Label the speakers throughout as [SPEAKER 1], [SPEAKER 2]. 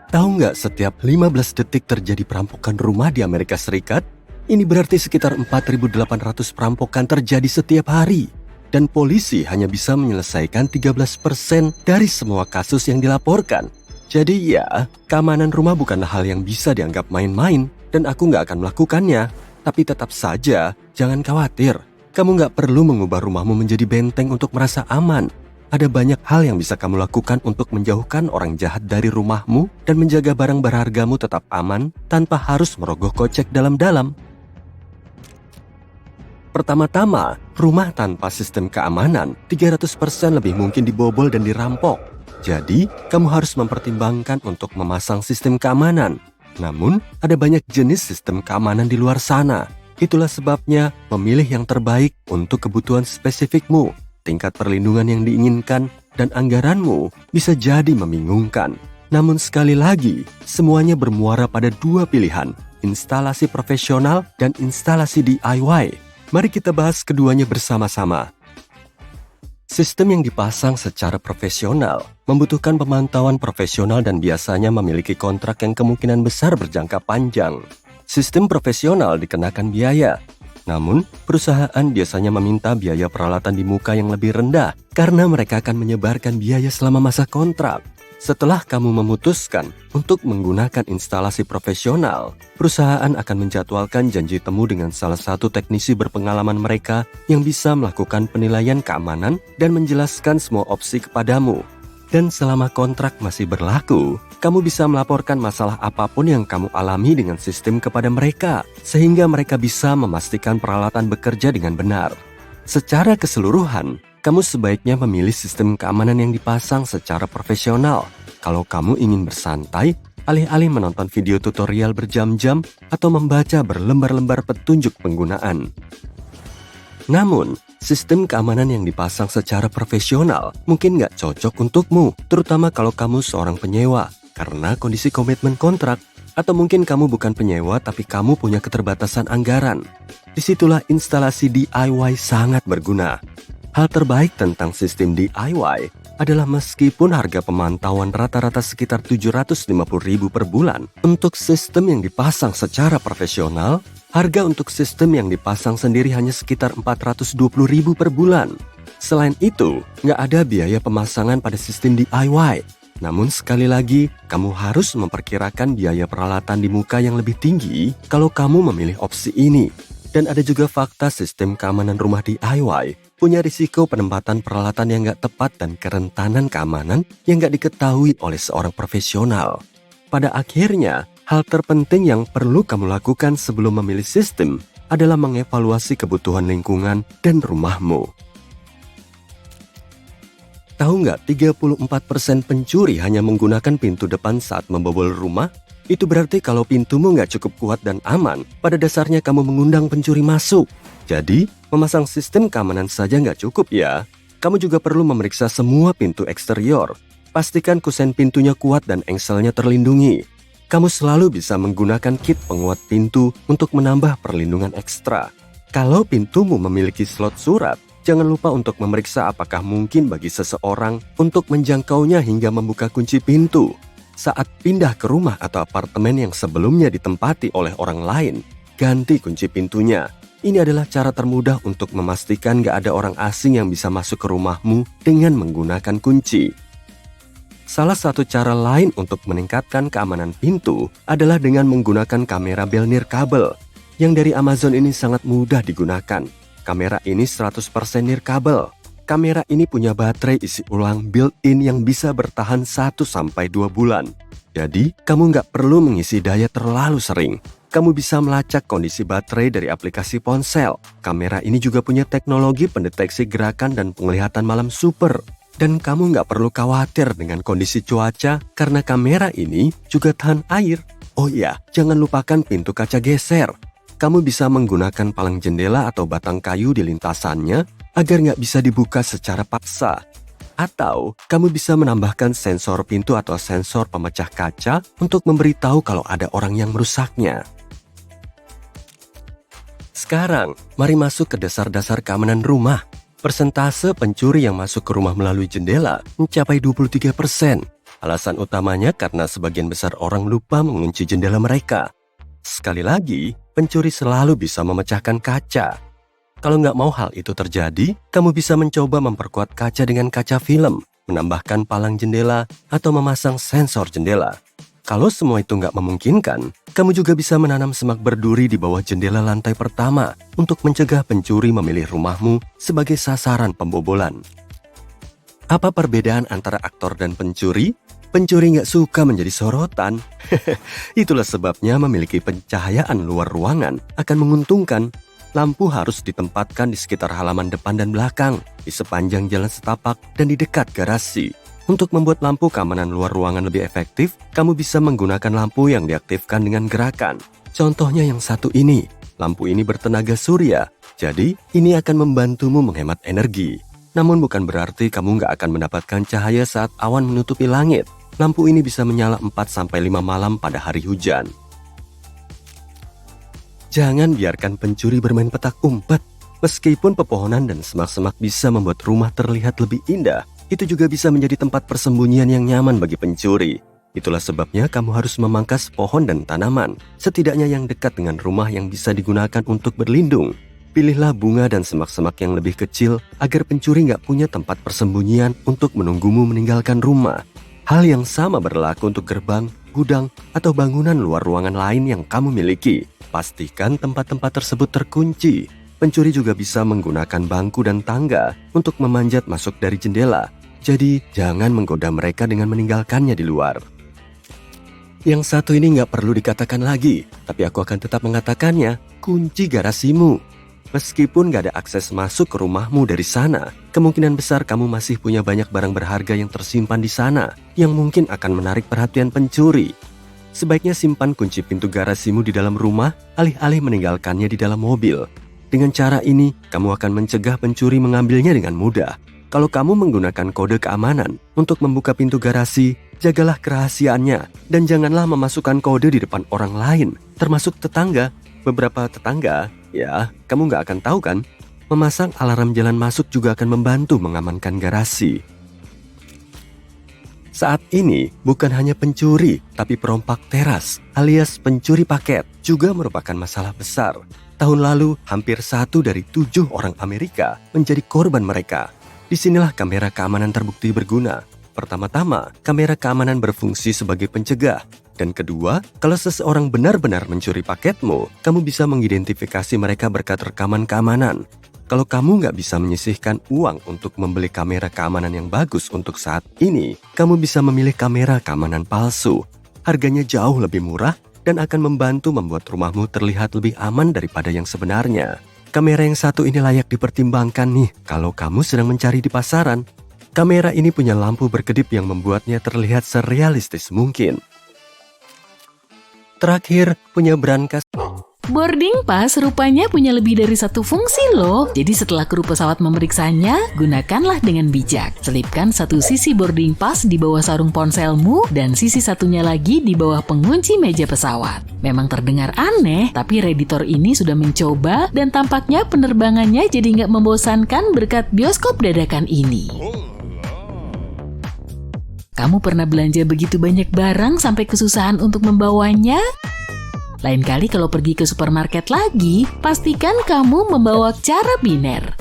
[SPEAKER 1] Tahu nggak setiap 15 detik terjadi perampokan rumah di Amerika Serikat? Ini berarti sekitar 4.800 perampokan terjadi setiap hari. Dan polisi hanya bisa menyelesaikan 13% dari semua kasus yang dilaporkan. Jadi ya, keamanan rumah bukanlah hal yang bisa dianggap main-main dan aku nggak akan melakukannya. Tapi tetap saja, jangan khawatir. Kamu nggak perlu mengubah rumahmu menjadi benteng untuk merasa aman. Ada banyak hal yang bisa kamu lakukan untuk menjauhkan orang jahat dari rumahmu dan menjaga barang berhargamu tetap aman tanpa harus merogoh kocek dalam-dalam. Pertama-tama, rumah tanpa sistem keamanan 300% lebih mungkin dibobol dan dirampok. Jadi, kamu harus mempertimbangkan untuk memasang sistem keamanan. Namun, ada banyak jenis sistem keamanan di luar sana. Itulah sebabnya memilih yang terbaik untuk kebutuhan spesifikmu. Tingkat perlindungan yang diinginkan dan anggaranmu bisa jadi membingungkan. Namun sekali lagi, semuanya bermuara pada dua pilihan, instalasi profesional dan instalasi DIY. Mari kita bahas keduanya bersama-sama. Sistem yang dipasang secara profesional membutuhkan pemantauan profesional dan biasanya memiliki kontrak yang kemungkinan besar berjangka panjang. Sistem profesional dikenakan biaya. Namun, perusahaan biasanya meminta biaya peralatan di muka yang lebih rendah karena mereka akan menyebarkan biaya selama masa kontrak. Setelah kamu memutuskan untuk menggunakan instalasi profesional, perusahaan akan menjadwalkan janji temu dengan salah satu teknisi berpengalaman mereka yang bisa melakukan penilaian keamanan dan menjelaskan semua opsi kepadamu. Dan selama kontrak masih berlaku, kamu bisa melaporkan masalah apapun yang kamu alami dengan sistem kepada mereka, sehingga mereka bisa memastikan peralatan bekerja dengan benar. Secara keseluruhan, kamu sebaiknya memilih sistem keamanan yang dipasang secara profesional. Kalau kamu ingin bersantai, alih-alih menonton video tutorial berjam-jam atau membaca berlembar-lembar petunjuk penggunaan. Namun, sistem keamanan yang dipasang secara profesional mungkin nggak cocok untukmu, terutama kalau kamu seorang penyewa, karena kondisi komitmen kontrak, atau mungkin kamu bukan penyewa tapi kamu punya keterbatasan anggaran. Disitulah instalasi DIY sangat berguna. Hal terbaik tentang sistem DIY adalah meskipun harga pemantauan rata-rata sekitar 750.000 per bulan, untuk sistem yang dipasang secara profesional, harga untuk sistem yang dipasang sendiri hanya sekitar 420.000 per bulan. Selain itu, nggak ada biaya pemasangan pada sistem DIY. Namun sekali lagi, kamu harus memperkirakan biaya peralatan di muka yang lebih tinggi kalau kamu memilih opsi ini. Dan ada juga fakta sistem keamanan rumah DIY punya risiko penempatan peralatan yang nggak tepat dan kerentanan keamanan yang nggak diketahui oleh seorang profesional. Pada akhirnya, hal terpenting yang perlu kamu lakukan sebelum memilih sistem adalah mengevaluasi kebutuhan lingkungan dan rumahmu. Tahu nggak 34% pencuri hanya menggunakan pintu depan saat membobol rumah? Itu berarti kalau pintumu nggak cukup kuat dan aman, pada dasarnya kamu mengundang pencuri masuk. Jadi, memasang sistem keamanan saja nggak cukup ya. Kamu juga perlu memeriksa semua pintu eksterior. Pastikan kusen pintunya kuat dan engselnya terlindungi. Kamu selalu bisa menggunakan kit penguat pintu untuk menambah perlindungan ekstra. Kalau pintumu memiliki slot surat, jangan lupa untuk memeriksa apakah mungkin bagi seseorang untuk menjangkaunya hingga membuka kunci pintu. Saat pindah ke rumah atau apartemen yang sebelumnya ditempati oleh orang lain, ganti kunci pintunya. Ini adalah cara termudah untuk memastikan gak ada orang asing yang bisa masuk ke rumahmu dengan menggunakan kunci. Salah satu cara lain untuk meningkatkan keamanan pintu adalah dengan menggunakan kamera bel nirkabel, yang dari Amazon ini sangat mudah digunakan. Kamera ini 100% nirkabel. Kamera ini punya baterai isi ulang built-in yang bisa bertahan 1-2 bulan. Jadi, kamu nggak perlu mengisi daya terlalu sering. Kamu bisa melacak kondisi baterai dari aplikasi ponsel. Kamera ini juga punya teknologi pendeteksi gerakan dan penglihatan malam super. Dan kamu nggak perlu khawatir dengan kondisi cuaca karena kamera ini juga tahan air. Oh iya, jangan lupakan pintu kaca geser. Kamu bisa menggunakan palang jendela atau batang kayu di lintasannya agar nggak bisa dibuka secara paksa. Atau, kamu bisa menambahkan sensor pintu atau sensor pemecah kaca untuk memberitahu kalau ada orang yang merusaknya. Sekarang, mari masuk ke dasar-dasar keamanan rumah. Persentase pencuri yang masuk ke rumah melalui jendela mencapai 23%. Alasan utamanya karena sebagian besar orang lupa mengunci jendela mereka. Sekali lagi, pencuri selalu bisa memecahkan kaca. Kalau nggak mau hal itu terjadi, kamu bisa mencoba memperkuat kaca dengan kaca film, menambahkan palang jendela, atau memasang sensor jendela. Kalau semua itu nggak memungkinkan, kamu juga bisa menanam semak berduri di bawah jendela lantai pertama untuk mencegah pencuri memilih rumahmu sebagai sasaran pembobolan. Apa perbedaan antara aktor dan pencuri? Pencuri nggak suka menjadi sorotan. Itulah sebabnya memiliki pencahayaan luar ruangan akan menguntungkan. Lampu harus ditempatkan di sekitar halaman depan dan belakang, di sepanjang jalan setapak, dan di dekat garasi. Untuk membuat lampu keamanan luar ruangan lebih efektif, kamu bisa menggunakan lampu yang diaktifkan dengan gerakan. Contohnya yang satu ini. Lampu ini bertenaga surya, jadi ini akan membantumu menghemat energi. Namun bukan berarti kamu nggak akan mendapatkan cahaya saat awan menutupi langit. Lampu ini bisa menyala 4-5 malam pada hari hujan. Jangan biarkan pencuri bermain petak umpet. Meskipun pepohonan dan semak-semak bisa membuat rumah terlihat lebih indah, itu juga bisa menjadi tempat persembunyian yang nyaman bagi pencuri. Itulah sebabnya kamu harus memangkas pohon dan tanaman, setidaknya yang dekat dengan rumah yang bisa digunakan untuk berlindung. Pilihlah bunga dan semak-semak yang lebih kecil agar pencuri nggak punya tempat persembunyian untuk menunggumu meninggalkan rumah. Hal yang sama berlaku untuk gerbang, gudang, atau bangunan luar ruangan lain yang kamu miliki. Pastikan tempat-tempat tersebut terkunci. Pencuri juga bisa menggunakan bangku dan tangga untuk memanjat masuk dari jendela. Jadi, jangan menggoda mereka dengan meninggalkannya di luar. Yang satu ini nggak perlu dikatakan lagi, tapi aku akan tetap mengatakannya, kunci garasimu. Meskipun nggak ada akses masuk ke rumahmu dari sana, kemungkinan besar kamu masih punya banyak barang berharga yang tersimpan di sana, yang mungkin akan menarik perhatian pencuri. Sebaiknya simpan kunci pintu garasimu di dalam rumah, alih-alih meninggalkannya di dalam mobil. Dengan cara ini, kamu akan mencegah pencuri mengambilnya dengan mudah. Kalau kamu menggunakan kode keamanan untuk membuka pintu garasi, jagalah kerahasiaannya dan janganlah memasukkan kode di depan orang lain, termasuk tetangga. Beberapa tetangga, ya, kamu nggak akan tahu kan? Memasang alarm jalan masuk juga akan membantu mengamankan garasi. Saat ini, bukan hanya pencuri, tapi perompak teras alias pencuri paket juga merupakan masalah besar. Tahun lalu, hampir 1 dari 7 orang Amerika menjadi korban mereka. Disinilah kamera keamanan terbukti berguna. Pertama-tama, kamera keamanan berfungsi sebagai pencegah. Dan kedua, kalau seseorang benar-benar mencuri paketmu, kamu bisa mengidentifikasi mereka berkat rekaman keamanan. Kalau kamu nggak bisa menyisihkan uang untuk membeli kamera keamanan yang bagus untuk saat ini, kamu bisa memilih kamera keamanan palsu. Harganya jauh lebih murah dan akan membantu membuat rumahmu terlihat lebih aman daripada yang sebenarnya. Kamera yang satu ini layak dipertimbangkan nih kalau kamu sedang mencari di pasaran. Kamera ini punya lampu berkedip yang membuatnya terlihat serealistis mungkin. Terakhir, punya brankas.
[SPEAKER 2] Boarding pass rupanya punya lebih dari satu fungsi loh. Jadi setelah kru pesawat memeriksanya, gunakanlah dengan bijak. Selipkan satu sisi boarding pass di bawah sarung ponselmu dan sisi satunya lagi di bawah pengunci meja pesawat. Memang terdengar aneh, tapi Redditor ini sudah mencoba dan tampaknya penerbangannya jadi nggak membosankan berkat bioskop dadakan ini. Kamu pernah belanja begitu banyak barang sampai kesusahan untuk membawanya? Lain kali kalau pergi ke supermarket lagi, pastikan kamu membawa carabiner.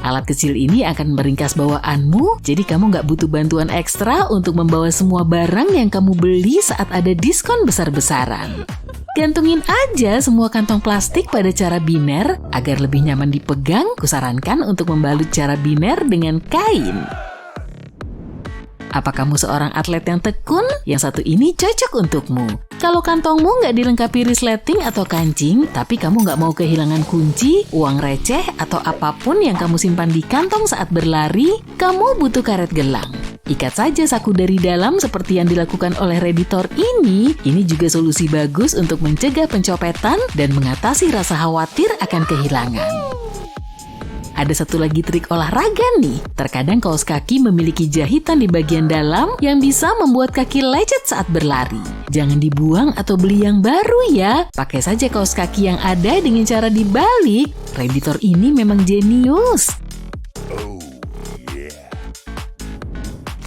[SPEAKER 2] Alat kecil ini akan meringkas bawaanmu, jadi kamu nggak butuh bantuan ekstra untuk membawa semua barang yang kamu beli saat ada diskon besar-besaran. Gantungin aja semua kantong plastik pada carabiner, agar lebih nyaman dipegang, kusarankan untuk membalut carabiner dengan kain. Apa kamu seorang atlet yang tekun? Yang satu ini cocok untukmu. Kalau kantongmu nggak dilengkapi resleting atau kancing, tapi kamu nggak mau kehilangan kunci, uang receh, atau apapun yang kamu simpan di kantong saat berlari, kamu butuh karet gelang. Ikat saja saku dari dalam seperti yang dilakukan oleh Redditor ini. Ini juga solusi bagus untuk mencegah pencopetan dan mengatasi rasa khawatir akan kehilangan. Ada satu lagi trik olahraga nih. Terkadang kaos kaki memiliki jahitan di bagian dalam yang bisa membuat kaki lecet saat berlari. Jangan dibuang atau beli yang baru ya. Pakai saja kaos kaki yang ada dengan cara dibalik. Redditor ini memang jenius.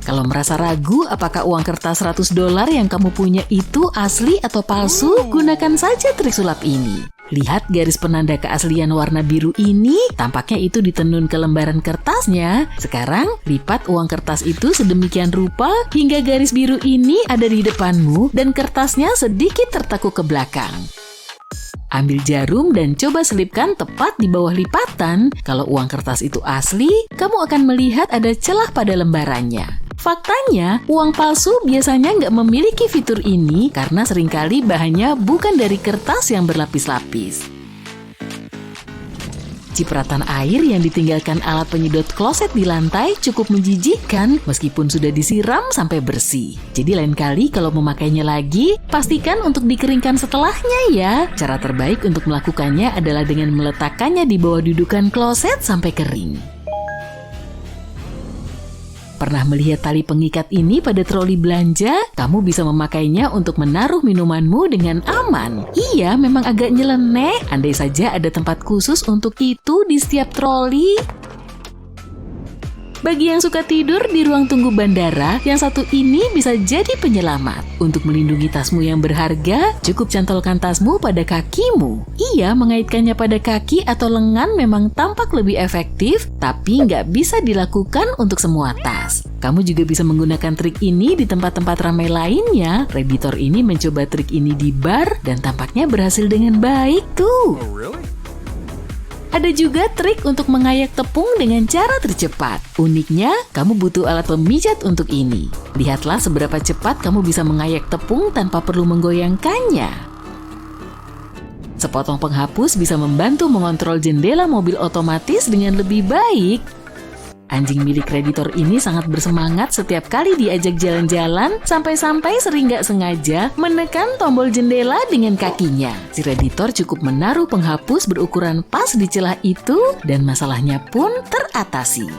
[SPEAKER 2] Kalau merasa ragu apakah uang kertas $100 yang kamu punya itu asli atau palsu, gunakan saja trik sulap ini. Lihat garis penanda keaslian warna biru ini, tampaknya itu ditenun ke lembaran kertasnya. Sekarang, lipat uang kertas itu sedemikian rupa hingga garis biru ini ada di depanmu dan kertasnya sedikit tertekuk ke belakang. Ambil jarum dan coba selipkan tepat di bawah lipatan. Kalau uang kertas itu asli, kamu akan melihat ada celah pada lembarannya. Faktanya, uang palsu biasanya nggak memiliki fitur ini karena seringkali bahannya bukan dari kertas yang berlapis-lapis. Cipratan air yang ditinggalkan alat penyedot kloset di lantai cukup menjijikkan meskipun sudah disiram sampai bersih. Jadi lain kali kalau memakainya lagi, pastikan untuk dikeringkan setelahnya ya. Cara terbaik untuk melakukannya adalah dengan meletakkannya di bawah dudukan kloset sampai kering. Pernah melihat tali pengikat ini pada troli belanja? Kamu bisa memakainya untuk menaruh minumanmu dengan aman. Iya, memang agak nyeleneh. Andai saja ada tempat khusus untuk itu di setiap troli. Bagi yang suka tidur di ruang tunggu bandara, yang satu ini bisa jadi penyelamat. Untuk melindungi tasmu yang berharga, cukup cantolkan tasmu pada kakimu. Iya, mengaitkannya pada kaki atau lengan memang tampak lebih efektif, tapi nggak bisa dilakukan untuk semua tas. Kamu juga bisa menggunakan trik ini di tempat-tempat ramai lainnya. Redditor ini mencoba trik ini di bar dan tampaknya berhasil dengan baik tuh. Ada juga trik untuk mengayak tepung dengan cara tercepat. Uniknya, kamu butuh alat pemijat untuk ini. Lihatlah seberapa cepat kamu bisa mengayak tepung tanpa perlu menggoyangkannya. Sepotong penghapus bisa membantu mengontrol jendela mobil otomatis dengan lebih baik. Anjing milik Redditor ini sangat bersemangat setiap kali diajak jalan-jalan, sampai-sampai sering gak sengaja menekan tombol jendela dengan kakinya. Si Redditor cukup menaruh penghapus berukuran pas di celah itu dan masalahnya pun teratasi.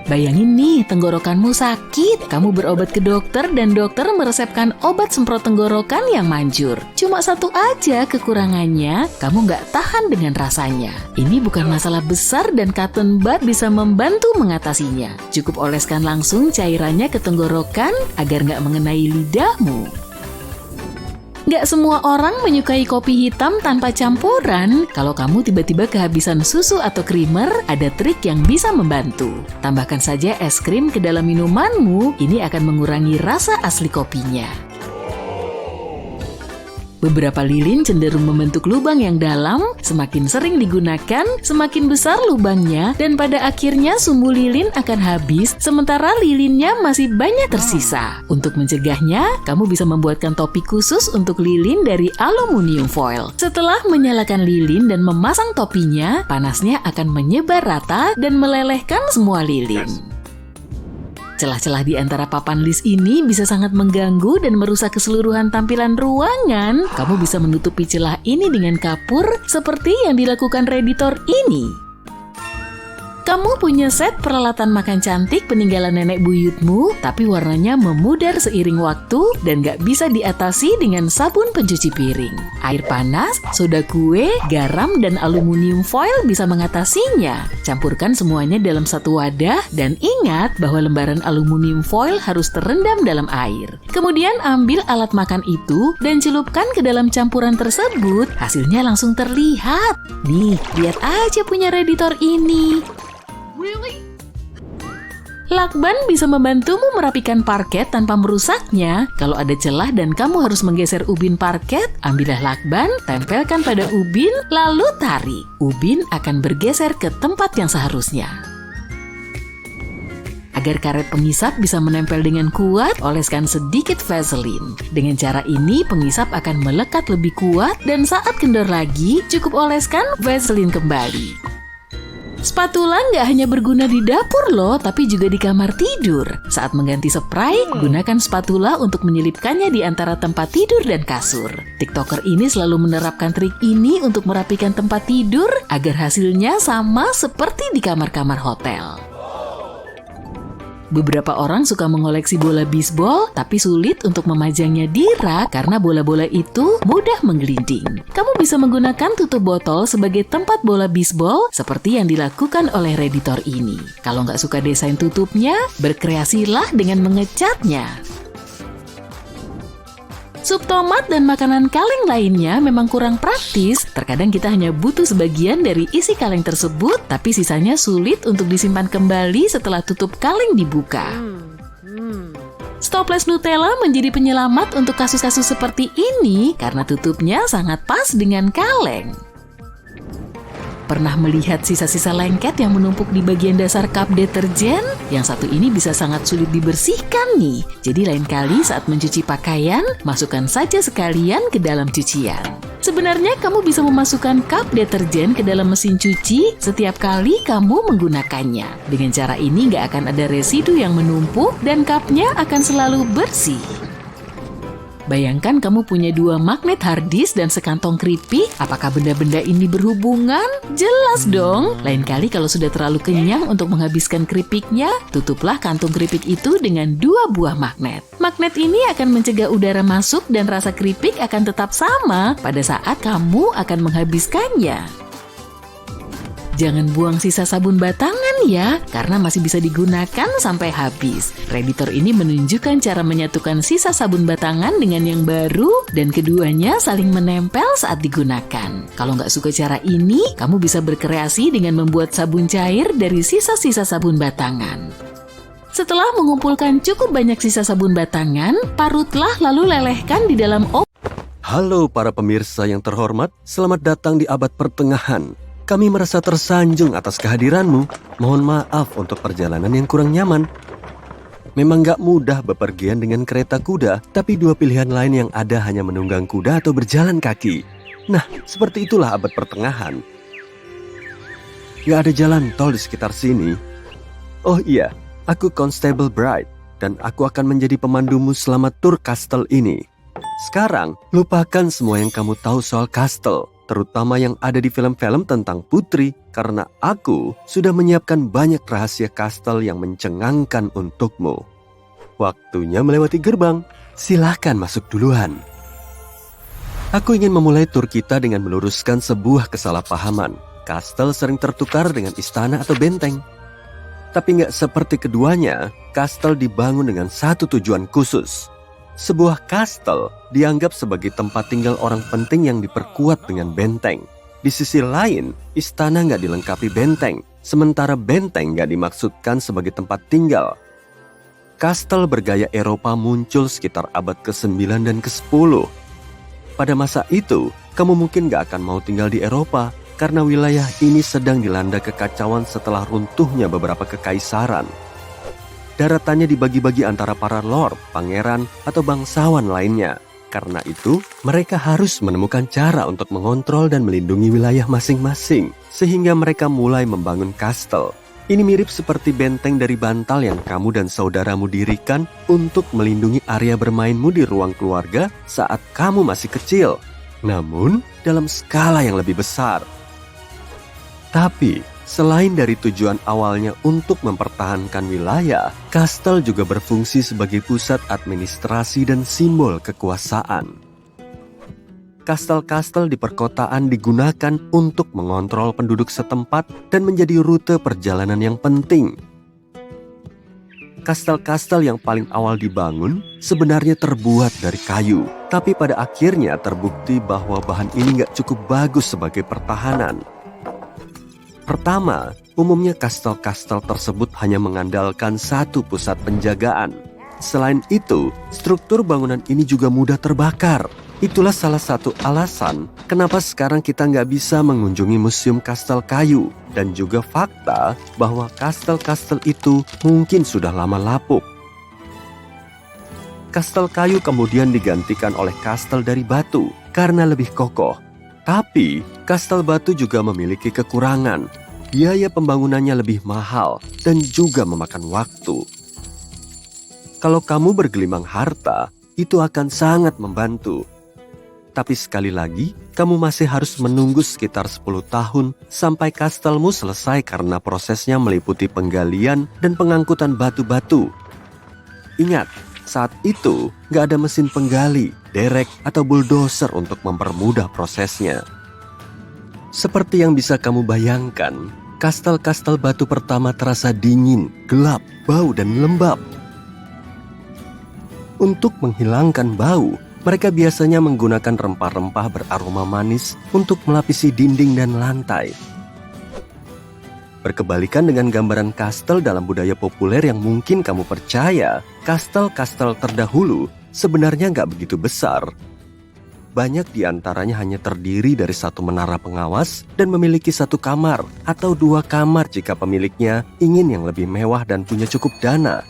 [SPEAKER 2] Bayangin nih, tenggorokanmu sakit. Kamu berobat ke dokter dan dokter meresepkan obat semprot tenggorokan yang manjur. Cuma satu aja kekurangannya, kamu nggak tahan dengan rasanya. Ini bukan masalah besar dan cotton bud bisa membantu mengatasinya. Cukup oleskan langsung cairannya ke tenggorokan agar nggak mengenai lidahmu. Nggak semua orang menyukai kopi hitam tanpa campuran. Kalau kamu tiba-tiba kehabisan susu atau creamer, ada trik yang bisa membantu. Tambahkan saja es krim ke dalam minumanmu, ini akan mengurangi rasa asli kopinya. Beberapa lilin cenderung membentuk lubang yang dalam, semakin sering digunakan, semakin besar lubangnya, dan pada akhirnya sumbu lilin akan habis, sementara lilinnya masih banyak tersisa. Untuk mencegahnya, kamu bisa membuatkan topi khusus untuk lilin dari aluminium foil. Setelah menyalakan lilin dan memasang topinya, panasnya akan menyebar rata dan melelehkan semua lilin. Celah-celah di antara papan list ini bisa sangat mengganggu dan merusak keseluruhan tampilan ruangan. Kamu bisa menutupi celah ini dengan kapur seperti yang dilakukan Redditor ini. Kamu punya set peralatan makan cantik peninggalan nenek buyutmu, tapi warnanya memudar seiring waktu dan gak bisa diatasi dengan sabun pencuci piring. Air panas, soda kue, garam, dan aluminium foil bisa mengatasinya. Campurkan semuanya dalam satu wadah dan ingat bahwa lembaran aluminium foil harus terendam dalam air. Kemudian ambil alat makan itu dan celupkan ke dalam campuran tersebut. Hasilnya langsung terlihat. Nih, lihat aja punya Redditor ini. Lakban bisa membantumu merapikan parket tanpa merusaknya. Kalau ada celah dan kamu harus menggeser ubin parket, ambillah lakban, tempelkan pada ubin, lalu tarik. Ubin akan bergeser ke tempat yang seharusnya. Agar karet pengisap bisa menempel dengan kuat, oleskan sedikit Vaseline. Dengan cara ini, pengisap akan melekat lebih kuat dan saat kendor lagi, cukup oleskan Vaseline kembali. Spatula nggak hanya berguna di dapur loh, tapi juga di kamar tidur. Saat mengganti spray, gunakan spatula untuk menyelipkannya di antara tempat tidur dan kasur. TikToker ini selalu menerapkan trik ini untuk merapikan tempat tidur agar hasilnya sama seperti di kamar-kamar hotel. Beberapa orang suka mengoleksi bola bisbol, tapi sulit untuk memajangnya di rak karena bola-bola itu mudah menggelinding. Kamu bisa menggunakan tutup botol sebagai tempat bola bisbol seperti yang dilakukan oleh Redditor ini. Kalau nggak suka desain tutupnya, berkreasilah dengan mengecatnya. Sup tomat dan makanan kaleng lainnya memang kurang praktis. Terkadang kita hanya butuh sebagian dari isi kaleng tersebut, tapi sisanya sulit untuk disimpan kembali setelah tutup kaleng dibuka. Stopless Nutella menjadi penyelamat untuk kasus-kasus seperti ini karena tutupnya sangat pas dengan kaleng. Pernah melihat sisa-sisa lengket yang menumpuk di bagian dasar cup deterjen? Yang satu ini bisa sangat sulit dibersihkan nih. Jadi lain kali saat mencuci pakaian, masukkan saja sekalian ke dalam cucian. Sebenarnya kamu bisa memasukkan cup deterjen ke dalam mesin cuci setiap kali kamu menggunakannya. Dengan cara ini nggak akan ada residu yang menumpuk dan cupnya akan selalu bersih. Bayangkan kamu punya 2 magnet hard disk dan sekantong keripik. Apakah benda-benda ini berhubungan? Jelas dong. Lain kali kalau sudah terlalu kenyang untuk menghabiskan keripiknya, tutuplah kantung keripik itu dengan 2 buah magnet. Magnet ini akan mencegah udara masuk dan rasa keripik akan tetap sama pada saat kamu akan menghabiskannya. Jangan buang sisa sabun batangan ya, karena masih bisa digunakan sampai habis. Redditor ini menunjukkan cara menyatukan sisa sabun batangan dengan yang baru dan keduanya saling menempel saat digunakan. Kalau nggak suka cara ini, kamu bisa berkreasi dengan membuat sabun cair dari sisa-sisa sabun batangan. Setelah mengumpulkan cukup banyak sisa sabun batangan, parutlah lalu lelehkan di dalam
[SPEAKER 1] Halo para pemirsa yang terhormat, selamat datang di abad pertengahan. Kami merasa tersanjung atas kehadiranmu. Mohon maaf untuk perjalanan yang kurang nyaman. Memang gak mudah bepergian dengan kereta kuda, tapi 2 pilihan lain yang ada hanya menunggang kuda atau berjalan kaki. Nah, seperti itulah abad pertengahan. Gak ada jalan tol di sekitar sini. Oh iya, aku Constable Bright, dan aku akan menjadi pemandumu selama tur kastel ini. Sekarang, lupakan semua yang kamu tahu soal kastel, terutama yang ada di film-film tentang putri, karena aku sudah menyiapkan banyak rahasia kastel yang mencengangkan untukmu. Waktunya melewati gerbang. Silahkan masuk duluan. Aku ingin memulai tur kita dengan meluruskan sebuah kesalahpahaman. Kastel sering tertukar dengan istana atau benteng. Tapi nggak seperti keduanya, kastel dibangun dengan satu tujuan khusus. Sebuah kastel dianggap sebagai tempat tinggal orang penting yang diperkuat dengan benteng. Di sisi lain, istana nggak dilengkapi benteng, sementara benteng nggak dimaksudkan sebagai tempat tinggal. Kastel bergaya Eropa muncul sekitar abad ke-9 dan ke-10. Pada masa itu, kamu mungkin nggak akan mau tinggal di Eropa karena wilayah ini sedang dilanda kekacauan setelah runtuhnya beberapa kekaisaran. Daratannya dibagi-bagi antara para lord, pangeran, atau bangsawan lainnya. Karena itu, mereka harus menemukan cara untuk mengontrol dan melindungi wilayah masing-masing, sehingga mereka mulai membangun kastel. Ini mirip seperti benteng dari bantal yang kamu dan saudaramu dirikan untuk melindungi area bermainmu di ruang keluarga saat kamu masih kecil. Namun, dalam skala yang lebih besar. Tapi, selain dari tujuan awalnya untuk mempertahankan wilayah, kastel juga berfungsi sebagai pusat administrasi dan simbol kekuasaan. Kastel-kastel di perkotaan digunakan untuk mengontrol penduduk setempat dan menjadi rute perjalanan yang penting. Kastel-kastel yang paling awal dibangun sebenarnya terbuat dari kayu, tapi pada akhirnya terbukti bahwa bahan ini nggak cukup bagus sebagai pertahanan. Pertama, umumnya kastel-kastel tersebut hanya mengandalkan satu pusat penjagaan. Selain itu, struktur bangunan ini juga mudah terbakar. Itulah salah satu alasan kenapa sekarang kita nggak bisa mengunjungi museum kastel kayu. Dan juga fakta bahwa kastel-kastel itu mungkin sudah lama lapuk. Kastel kayu kemudian digantikan oleh kastel dari batu karena lebih kokoh. Tapi, kastel batu juga memiliki kekurangan. Biaya pembangunannya lebih mahal dan juga memakan waktu. Kalau kamu bergelimang harta, itu akan sangat membantu. Tapi sekali lagi, kamu masih harus menunggu sekitar 10 tahun sampai kastelmu selesai karena prosesnya meliputi penggalian dan pengangkutan batu-batu. Ingat, saat itu nggak ada mesin penggali, derek, atau bulldozer untuk mempermudah prosesnya. Seperti yang bisa kamu bayangkan, kastel-kastel batu pertama terasa dingin, gelap, bau, dan lembab. Untuk menghilangkan bau, mereka biasanya menggunakan rempah-rempah beraroma manis untuk melapisi dinding dan lantai. Berkebalikan dengan gambaran kastel dalam budaya populer yang mungkin kamu percaya, kastel-kastel terdahulu sebenarnya nggak begitu besar. Banyak di antaranya hanya terdiri dari satu menara pengawas dan memiliki satu kamar atau 2 kamar jika pemiliknya ingin yang lebih mewah dan punya cukup dana.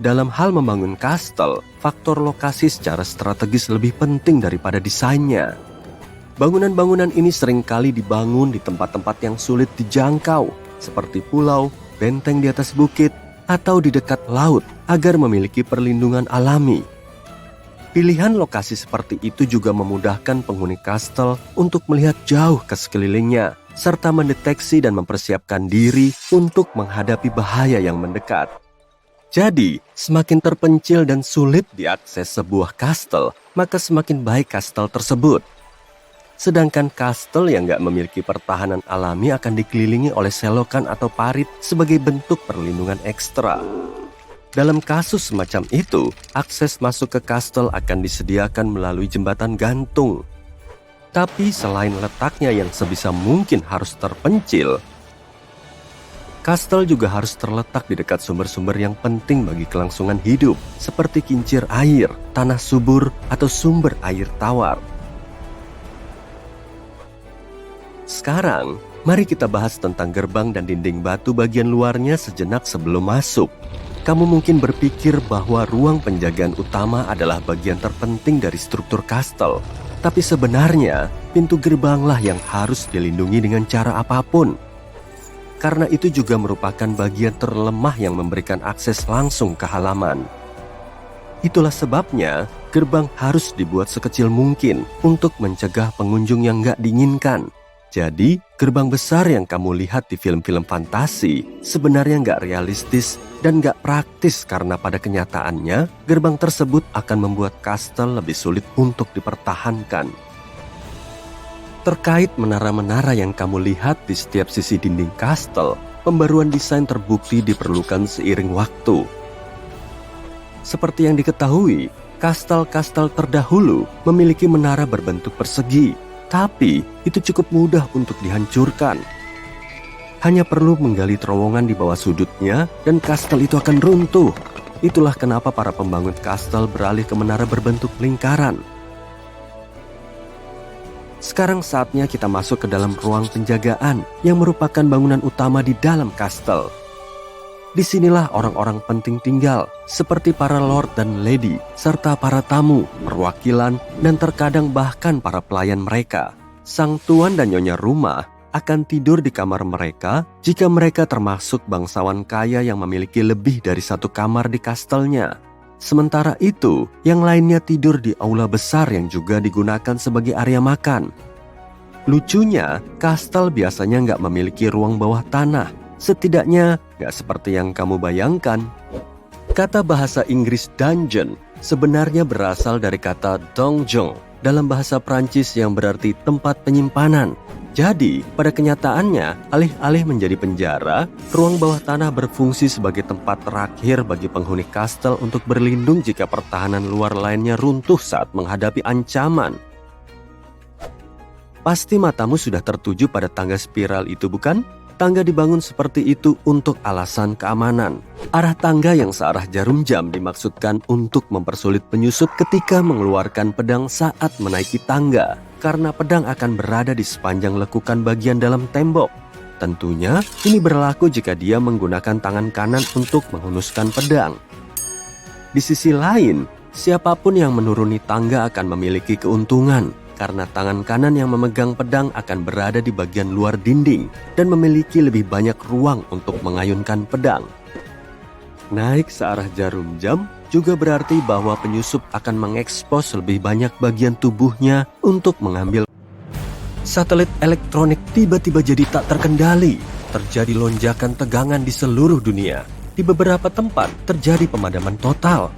[SPEAKER 1] Dalam hal membangun kastel, faktor lokasi secara strategis lebih penting daripada desainnya. Bangunan-bangunan ini seringkali dibangun di tempat-tempat yang sulit dijangkau, seperti pulau, benteng di atas bukit, atau di dekat laut agar memiliki perlindungan alami. Pilihan lokasi seperti itu juga memudahkan penghuni kastel untuk melihat jauh ke sekelilingnya, serta mendeteksi dan mempersiapkan diri untuk menghadapi bahaya yang mendekat. Jadi, semakin terpencil dan sulit diakses sebuah kastel, maka semakin baik kastel tersebut. Sedangkan kastel yang nggak memiliki pertahanan alami akan dikelilingi oleh selokan atau parit sebagai bentuk perlindungan ekstra. Dalam kasus semacam itu, akses masuk ke kastel akan disediakan melalui jembatan gantung. Tapi selain letaknya yang sebisa mungkin harus terpencil, kastel juga harus terletak di dekat sumber-sumber yang penting bagi kelangsungan hidup, seperti kincir air, tanah subur, atau sumber air tawar. Sekarang, mari kita bahas tentang gerbang dan dinding batu bagian luarnya sejenak sebelum masuk. Kamu mungkin berpikir bahwa ruang penjagaan utama adalah bagian terpenting dari struktur kastel. Tapi sebenarnya, pintu gerbanglah yang harus dilindungi dengan cara apapun. Karena itu juga merupakan bagian terlemah yang memberikan akses langsung ke halaman. Itulah sebabnya, gerbang harus dibuat sekecil mungkin untuk mencegah pengunjung yang nggak diinginkan. Jadi, gerbang besar yang kamu lihat di film-film fantasi sebenarnya nggak realistis dan nggak praktis karena pada kenyataannya, gerbang tersebut akan membuat kastel lebih sulit untuk dipertahankan. Terkait menara-menara yang kamu lihat di setiap sisi dinding kastel, pembaruan desain terbukti diperlukan seiring waktu. Seperti yang diketahui, kastel-kastel terdahulu memiliki menara berbentuk persegi, tapi itu cukup mudah untuk dihancurkan. Hanya perlu menggali terowongan di bawah sudutnya dan kastel itu akan runtuh. Itulah kenapa para pembangun kastel beralih ke menara berbentuk lingkaran. Sekarang saatnya kita masuk ke dalam ruang penjagaan yang merupakan bangunan utama di dalam kastel. Disinilah orang-orang penting tinggal, seperti para lord dan lady, serta para tamu, perwakilan, dan terkadang bahkan para pelayan mereka. Sang tuan dan nyonya rumah akan tidur di kamar mereka jika mereka termasuk bangsawan kaya yang memiliki lebih dari satu kamar di kastelnya. Sementara itu, yang lainnya tidur di aula besar yang juga digunakan sebagai area makan. Lucunya, kastel biasanya nggak memiliki ruang bawah tanah. Setidaknya nggak seperti yang kamu bayangkan. Kata bahasa Inggris dungeon sebenarnya berasal dari kata donjon dalam bahasa Prancis yang berarti tempat penyimpanan. Jadi, pada kenyataannya, alih-alih menjadi penjara, ruang bawah tanah berfungsi sebagai tempat terakhir bagi penghuni kastel untuk berlindung jika pertahanan luar lainnya runtuh saat menghadapi ancaman. Pasti matamu sudah tertuju pada tangga spiral itu, bukan? Tangga dibangun seperti itu untuk alasan keamanan. Arah tangga yang searah jarum jam dimaksudkan untuk mempersulit penyusup ketika mengeluarkan pedang saat menaiki tangga, karena pedang akan berada di sepanjang lekukan bagian dalam tembok. Tentunya, ini berlaku jika dia menggunakan tangan kanan untuk menghunuskan pedang. Di sisi lain, siapapun yang menuruni tangga akan memiliki keuntungan, karena tangan kanan yang memegang pedang akan berada di bagian luar dinding dan memiliki lebih banyak ruang untuk mengayunkan pedang. Naik searah jarum jam juga berarti bahwa penyusup akan mengekspos lebih banyak bagian tubuhnya untuk mengambil. Satelit elektronik tiba-tiba jadi tak terkendali. Terjadi lonjakan tegangan di seluruh dunia. Di beberapa tempat terjadi pemadaman total.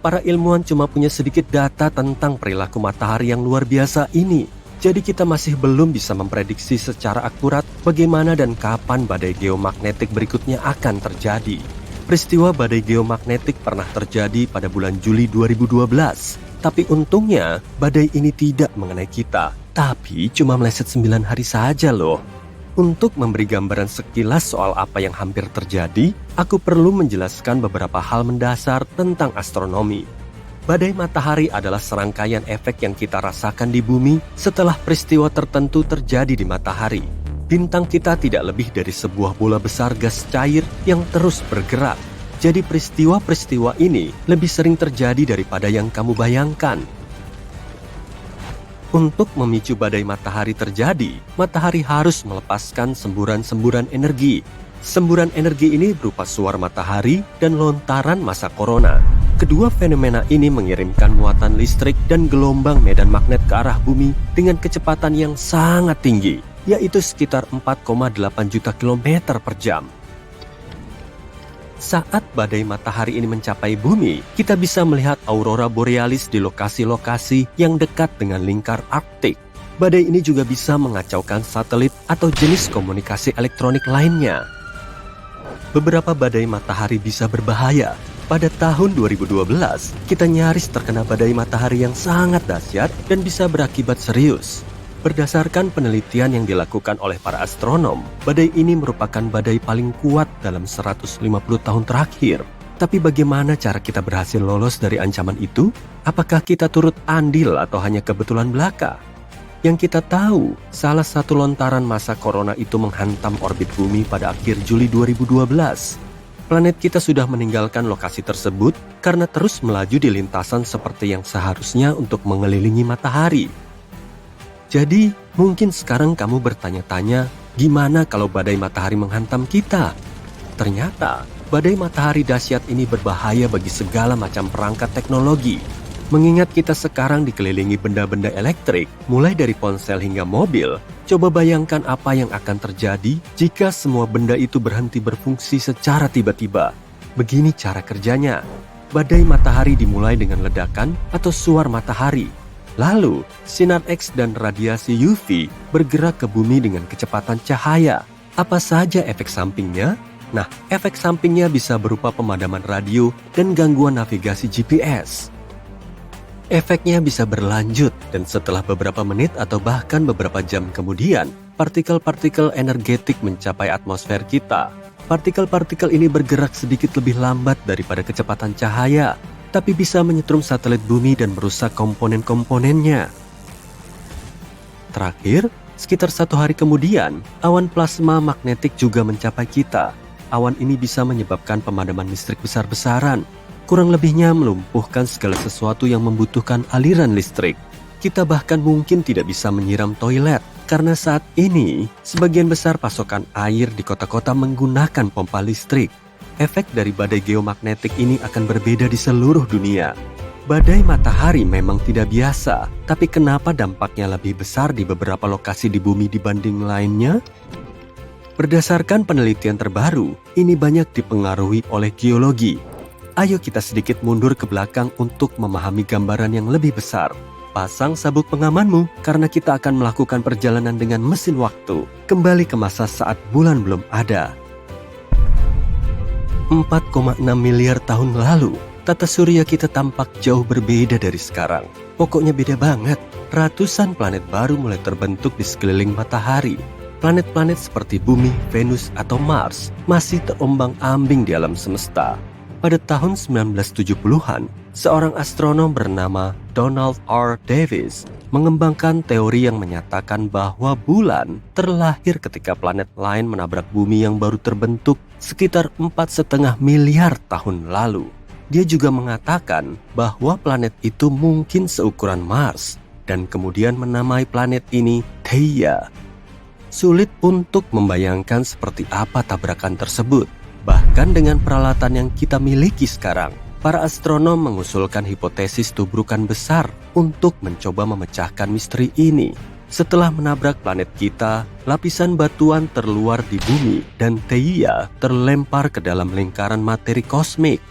[SPEAKER 1] Para ilmuwan cuma punya sedikit data tentang perilaku matahari yang luar biasa ini. Jadi kita masih belum bisa memprediksi secara akurat bagaimana dan kapan badai geomagnetik berikutnya akan terjadi. Peristiwa badai geomagnetik pernah terjadi pada bulan Juli 2012. Tapi untungnya badai ini tidak mengenai kita. Tapi cuma meleset 9 hari saja loh. Untuk memberi gambaran sekilas soal apa yang hampir terjadi, aku perlu menjelaskan beberapa hal mendasar tentang astronomi. Badai matahari adalah serangkaian efek yang kita rasakan di bumi setelah peristiwa tertentu terjadi di matahari. Bintang kita tidak lebih dari sebuah bola besar gas cair yang terus bergerak. Jadi peristiwa-peristiwa ini lebih sering terjadi daripada yang kamu bayangkan. Untuk memicu badai matahari terjadi, matahari harus melepaskan semburan-semburan energi. Semburan energi ini berupa suar matahari dan lontaran massa korona. Kedua fenomena ini mengirimkan muatan listrik dan gelombang medan magnet ke arah bumi dengan kecepatan yang sangat tinggi, yaitu sekitar 4,8 juta kilometer per jam. Saat badai matahari ini mencapai bumi, kita bisa melihat aurora borealis di lokasi-lokasi yang dekat dengan lingkar Arktik. Badai ini juga bisa mengacaukan satelit atau jenis komunikasi elektronik lainnya. Beberapa badai matahari bisa berbahaya. Pada tahun 2012, kita nyaris terkena badai matahari yang sangat dahsyat dan bisa berakibat serius. Berdasarkan penelitian yang dilakukan oleh para astronom, badai ini merupakan badai paling kuat dalam 150 tahun terakhir. Tapi bagaimana cara kita berhasil lolos dari ancaman itu? Apakah kita turut andil atau hanya kebetulan belaka? Yang kita tahu, salah satu lontaran massa korona itu menghantam orbit bumi pada akhir Juli 2012. Planet kita sudah meninggalkan lokasi tersebut karena terus melaju di lintasan seperti yang seharusnya untuk mengelilingi matahari. Jadi, mungkin sekarang kamu bertanya-tanya, gimana kalau badai matahari menghantam kita? Ternyata, badai matahari dahsyat ini berbahaya bagi segala macam perangkat teknologi. Mengingat kita sekarang dikelilingi benda-benda elektrik, mulai dari ponsel hingga mobil, coba bayangkan apa yang akan terjadi jika semua benda itu berhenti berfungsi secara tiba-tiba. Begini cara kerjanya. Badai matahari dimulai dengan ledakan atau suar matahari. Lalu, sinar X dan radiasi UV bergerak ke bumi dengan kecepatan cahaya. Apa saja efek sampingnya? Nah, efek sampingnya bisa berupa pemadaman radio dan gangguan navigasi GPS. Efeknya bisa berlanjut, dan setelah beberapa menit atau bahkan beberapa jam kemudian, partikel-partikel energetik mencapai atmosfer kita. Partikel-partikel ini bergerak sedikit lebih lambat daripada kecepatan cahaya, tapi bisa menyetrum satelit bumi dan merusak komponen-komponennya. Terakhir, sekitar 1 hari kemudian, awan plasma magnetik juga mencapai kita. Awan ini bisa menyebabkan pemadaman listrik besar-besaran, kurang lebihnya melumpuhkan segala sesuatu yang membutuhkan aliran listrik. Kita bahkan mungkin tidak bisa menyiram toilet, karena saat ini, sebagian besar pasokan air di kota-kota menggunakan pompa listrik. Efek dari badai geomagnetik ini akan berbeda di seluruh dunia. Badai matahari memang tidak biasa, tapi kenapa dampaknya lebih besar di beberapa lokasi di bumi dibanding lainnya? Berdasarkan penelitian terbaru, ini banyak dipengaruhi oleh geologi. Ayo kita sedikit mundur ke belakang untuk memahami gambaran yang lebih besar. Pasang sabuk pengamanmu, karena kita akan melakukan perjalanan dengan mesin waktu. Kembali ke masa saat bulan belum ada. 4,6 miliar tahun lalu, tata surya kita tampak jauh berbeda dari sekarang. Pokoknya beda banget. Ratusan planet baru mulai terbentuk di sekeliling matahari. Planet-planet seperti Bumi, Venus, atau Mars masih terombang-ambing di alam semesta. Pada tahun 1970-an, seorang astronom bernama Donald R. Davis mengembangkan teori yang menyatakan bahwa bulan terlahir ketika planet lain menabrak bumi yang baru terbentuk sekitar 4,5 miliar tahun lalu. Dia juga mengatakan bahwa planet itu mungkin seukuran Mars dan kemudian menamai planet ini Theia. Sulit untuk membayangkan seperti apa tabrakan tersebut, bahkan dengan peralatan yang kita miliki sekarang. Para astronom mengusulkan hipotesis tubrukan besar untuk mencoba memecahkan misteri ini. Setelah menabrak planet kita, lapisan batuan terluar di bumi dan Theia terlempar ke dalam lingkaran materi kosmik.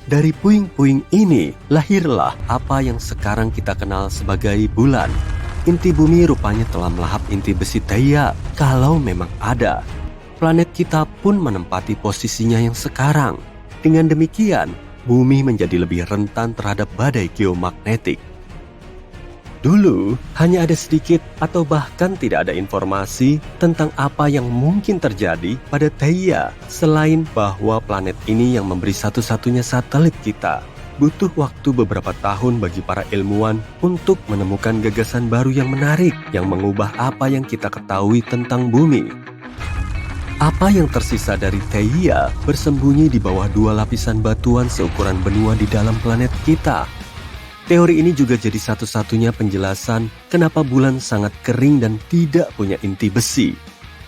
[SPEAKER 1] Dari puing-puing ini, lahirlah apa yang sekarang kita kenal sebagai bulan. Inti bumi rupanya telah melahap inti besi Theia, kalau memang ada. Planet kita pun menempati posisinya yang sekarang. Dengan demikian, bumi menjadi lebih rentan terhadap badai geomagnetik. Dulu, hanya ada sedikit atau bahkan tidak ada informasi tentang apa yang mungkin terjadi pada Theia, selain bahwa planet ini yang memberi satu-satunya satelit kita. Butuh waktu beberapa tahun bagi para ilmuwan untuk menemukan gagasan baru yang menarik yang mengubah apa yang kita ketahui tentang bumi. Apa yang tersisa dari Theia bersembunyi di bawah dua lapisan batuan seukuran benua di dalam planet kita. Teori ini juga jadi satu-satunya penjelasan kenapa bulan sangat kering dan tidak punya inti besi.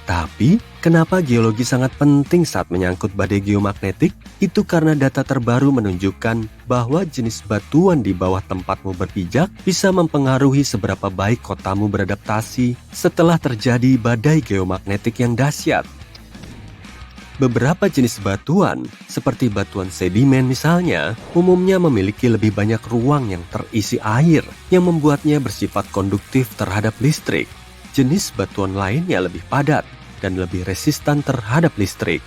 [SPEAKER 1] Tapi, kenapa geologi sangat penting saat menyangkut badai geomagnetik? Itu karena data terbaru menunjukkan bahwa jenis batuan di bawah tempatmu berpijak bisa mempengaruhi seberapa baik kotamu beradaptasi setelah terjadi badai geomagnetik yang dahsyat. Beberapa jenis batuan, seperti batuan sedimen misalnya, umumnya memiliki lebih banyak ruang yang terisi air yang membuatnya bersifat konduktif terhadap listrik. Jenis batuan lainnya lebih padat dan lebih resistan terhadap listrik.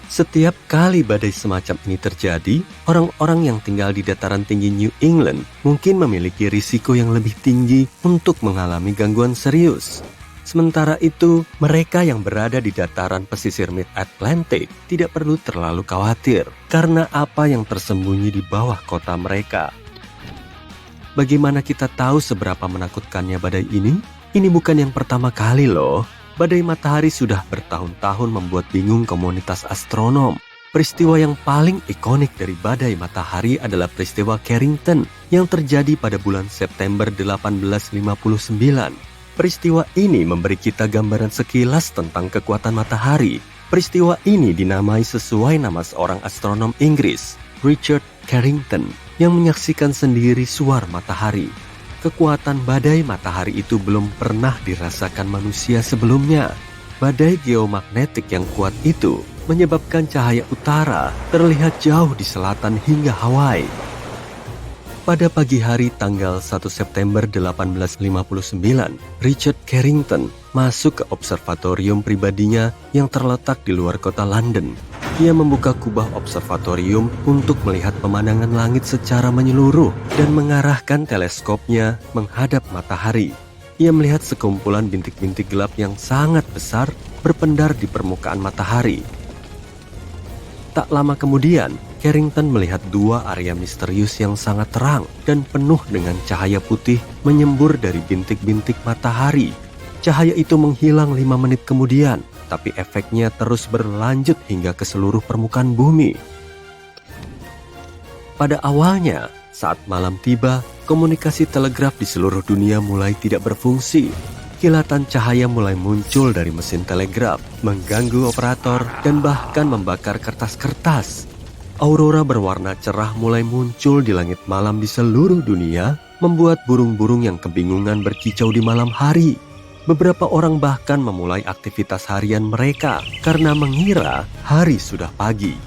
[SPEAKER 1] Setiap kali badai semacam ini terjadi, orang-orang yang tinggal di dataran tinggi New England mungkin memiliki risiko yang lebih tinggi untuk mengalami gangguan serius. Sementara itu, mereka yang berada di dataran pesisir Mid-Atlantic tidak perlu terlalu khawatir karena apa yang tersembunyi di bawah kota mereka. Bagaimana kita tahu seberapa menakutkannya badai ini? Ini bukan yang pertama kali loh. Badai matahari sudah bertahun-tahun membuat bingung komunitas astronom. Peristiwa yang paling ikonik dari badai matahari adalah peristiwa Carrington yang terjadi pada bulan September 1859. Peristiwa ini memberi kita gambaran sekilas tentang kekuatan matahari. Peristiwa ini dinamai sesuai nama seorang astronom Inggris, Richard Carrington, yang menyaksikan sendiri suar matahari. Kekuatan badai matahari itu belum pernah dirasakan manusia sebelumnya. Badai geomagnetik yang kuat itu menyebabkan cahaya utara terlihat jauh di selatan hingga Hawaii. Pada pagi hari tanggal 1 September 1859, Richard Carrington masuk ke observatorium pribadinya yang terletak di luar kota London. Ia membuka kubah observatorium untuk melihat pemandangan langit secara menyeluruh dan mengarahkan teleskopnya menghadap matahari. Ia melihat sekumpulan bintik-bintik gelap yang sangat besar berpendar di permukaan matahari. Tak lama kemudian, Carrington melihat dua area misterius yang sangat terang dan penuh dengan cahaya putih menyembur dari bintik-bintik matahari. Cahaya itu menghilang 5 menit kemudian, tapi efeknya terus berlanjut hingga ke seluruh permukaan bumi. Pada awalnya, saat malam tiba, komunikasi telegraf di seluruh dunia mulai tidak berfungsi. Kilatan cahaya mulai muncul dari mesin telegraf, mengganggu operator dan bahkan membakar kertas-kertas. Aurora berwarna cerah mulai muncul di langit malam di seluruh dunia, membuat burung-burung yang kebingungan berkicau di malam hari. Beberapa orang bahkan memulai aktivitas harian mereka karena mengira hari sudah pagi.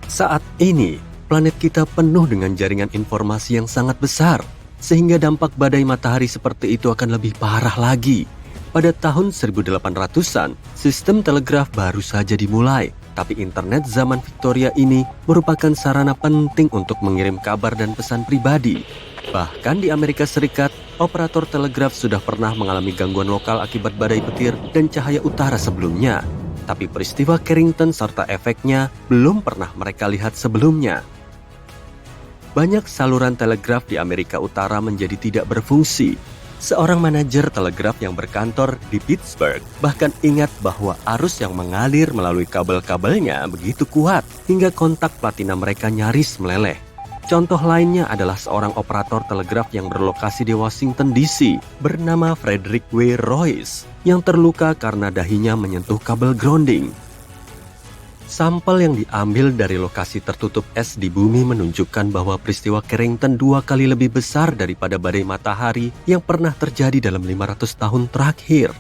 [SPEAKER 1] Saat ini, planet kita penuh dengan jaringan informasi yang sangat besar, sehingga dampak badai matahari seperti itu akan lebih parah lagi. Pada tahun 1800-an, sistem telegraf baru saja dimulai. Tapi internet zaman Victoria ini merupakan sarana penting untuk mengirim kabar dan pesan pribadi. Bahkan di Amerika Serikat, operator telegraf sudah pernah mengalami gangguan lokal akibat badai petir dan cahaya utara sebelumnya. Tapi peristiwa Carrington serta efeknya belum pernah mereka lihat sebelumnya. Banyak saluran telegraf di Amerika Utara menjadi tidak berfungsi. Seorang manajer telegraf yang berkantor di Pittsburgh bahkan ingat bahwa arus yang mengalir melalui kabel-kabelnya begitu kuat hingga kontak platina mereka nyaris meleleh. Contoh lainnya adalah seorang operator telegraf yang berlokasi di Washington DC bernama Frederick W. Royce yang terluka karena dahinya menyentuh kabel grounding. Sampel yang diambil dari lokasi tertutup es di bumi menunjukkan bahwa peristiwa Carrington 2 kali lebih besar daripada badai matahari yang pernah terjadi dalam 500 tahun terakhir.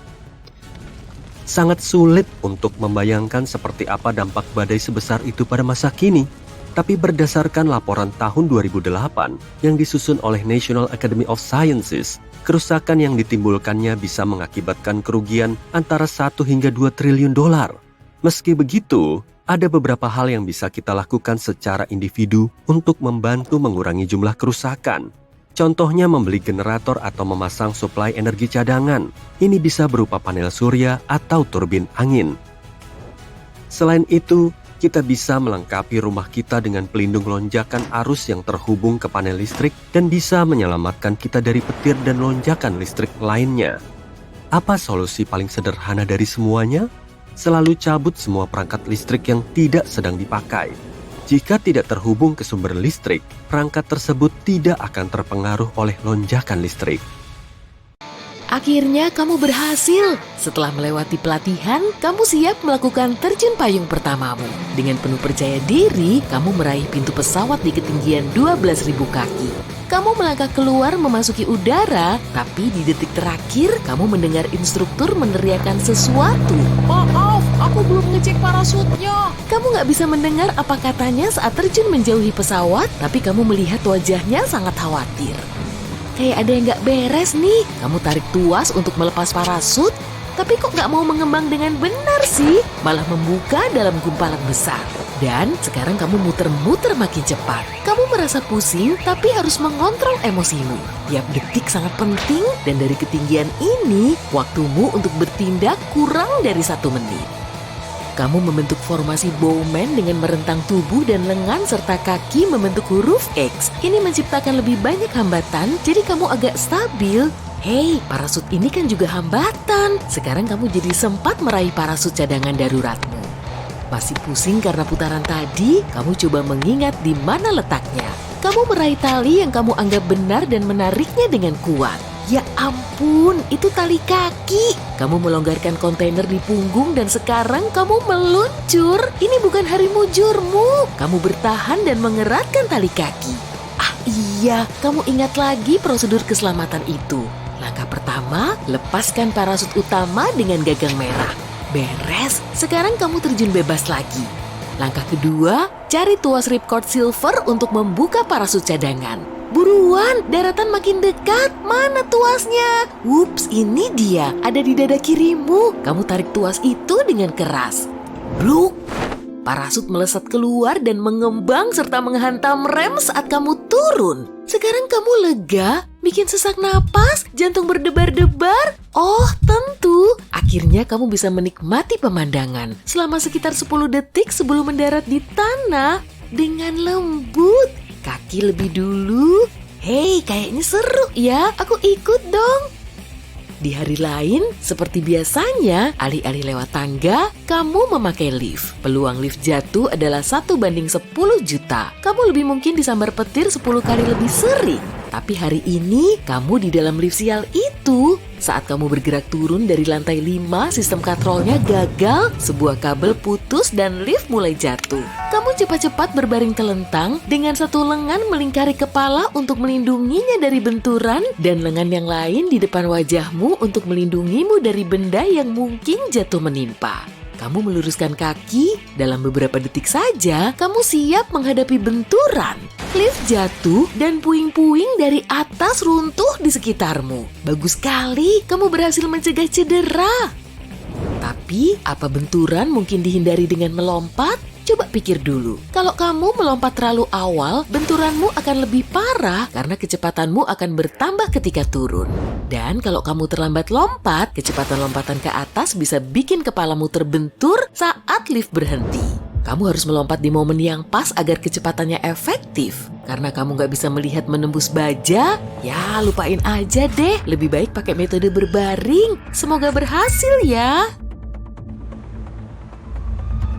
[SPEAKER 1] Sangat sulit untuk membayangkan seperti apa dampak badai sebesar itu pada masa kini. Tapi berdasarkan laporan tahun 2008 yang disusun oleh National Academy of Sciences, kerusakan yang ditimbulkannya bisa mengakibatkan kerugian antara 1 hingga 2 triliun dolar. Meski begitu, ada beberapa hal yang bisa kita lakukan secara individu untuk membantu mengurangi jumlah kerusakan. Contohnya membeli generator atau memasang suplai energi cadangan. Ini bisa berupa panel surya atau turbin angin. Selain itu, kita bisa melengkapi rumah kita dengan pelindung lonjakan arus yang terhubung ke panel listrik dan bisa menyelamatkan kita dari petir dan lonjakan listrik lainnya. Apa solusi paling sederhana dari semuanya? Selalu cabut semua perangkat listrik yang tidak sedang dipakai. Jika tidak terhubung ke sumber listrik, perangkat tersebut tidak akan terpengaruh oleh lonjakan listrik.
[SPEAKER 2] Akhirnya kamu berhasil. Setelah melewati pelatihan, kamu siap melakukan terjun payung pertamamu. Dengan penuh percaya diri, kamu meraih pintu pesawat di ketinggian 12.000 kaki. Kamu melangkah keluar memasuki udara, tapi di detik terakhir, kamu mendengar instruktur meneriakkan sesuatu. Maaf, aku belum ngecek parasutnya. Kamu nggak bisa mendengar apa katanya saat terjun menjauhi pesawat, tapi kamu melihat wajahnya sangat khawatir. Kayak ada yang gak beres nih. Kamu tarik tuas untuk melepas parasut, tapi kok gak mau mengembang dengan benar sih? Malah membuka dalam gumpalan besar. Dan sekarang kamu muter-muter makin cepat. Kamu merasa pusing, tapi harus mengontrol emosimu. Tiap detik sangat penting, dan dari ketinggian ini, waktumu untuk bertindak kurang dari 1 menit. Kamu membentuk formasi bowman dengan merentang tubuh dan lengan serta kaki membentuk huruf X. Ini menciptakan lebih banyak hambatan, jadi kamu agak stabil. Hei, parasut ini kan juga hambatan. Sekarang kamu jadi sempat meraih parasut cadangan daruratmu. Masih pusing karena putaran tadi? Kamu coba mengingat di mana letaknya. Kamu meraih tali yang kamu anggap benar dan menariknya dengan kuat. Ya ampun, itu tali kaki. Kamu melonggarkan kontainer di punggung dan sekarang kamu meluncur. Ini bukan hari mujurmu. Kamu bertahan dan mengeratkan tali kaki. Ah iya, kamu ingat lagi prosedur keselamatan itu. Langkah pertama, lepaskan parasut utama dengan gagang merah. Beres, sekarang kamu terjun bebas lagi. Langkah kedua, cari tuas ripcord silver untuk membuka parasut cadangan. Buruan, daratan makin dekat. Mana tuasnya? Ups, ini dia. Ada di dada kirimu. Kamu tarik tuas itu dengan keras. Bluk! Parasut melesat keluar dan mengembang serta menghantam rem saat kamu turun. Sekarang kamu lega, bikin sesak napas, jantung berdebar-debar. Oh, tentu. Akhirnya kamu bisa menikmati pemandangan selama sekitar 10 detik sebelum mendarat di tanah dengan lembut. Kaki lebih dulu. Hei, kayaknya seru ya. Aku ikut dong. Di hari lain, seperti biasanya, alih-alih lewat tangga, kamu memakai lift. Peluang lift jatuh adalah 1:10 juta. Kamu lebih mungkin disambar petir 10 kali lebih sering. Tapi hari ini, kamu di dalam lift sial itu. Saat kamu bergerak turun dari lantai 5, sistem katrolnya gagal, sebuah kabel putus dan lift mulai jatuh. Kamu cepat-cepat berbaring telentang dengan satu lengan melingkari kepala untuk melindunginya dari benturan dan lengan yang lain di depan wajahmu untuk melindungimu dari benda yang mungkin jatuh menimpa. Kamu meluruskan kaki, dalam beberapa detik saja kamu siap menghadapi benturan. Lift jatuh dan puing-puing dari atas runtuh di sekitarmu. Bagus sekali, kamu berhasil mencegah cedera. Tapi, apa benturan mungkin dihindari dengan melompat? Coba pikir dulu, kalau kamu melompat terlalu awal, benturanmu akan lebih parah karena kecepatanmu akan bertambah ketika turun. Dan kalau kamu terlambat lompat, kecepatan lompatan ke atas bisa bikin kepalamu terbentur saat lift berhenti. Kamu harus melompat di momen yang pas agar kecepatannya efektif. Karena kamu gak bisa melihat menembus baja, ya lupain aja deh. Lebih baik pakai metode berbaring. Semoga berhasil ya.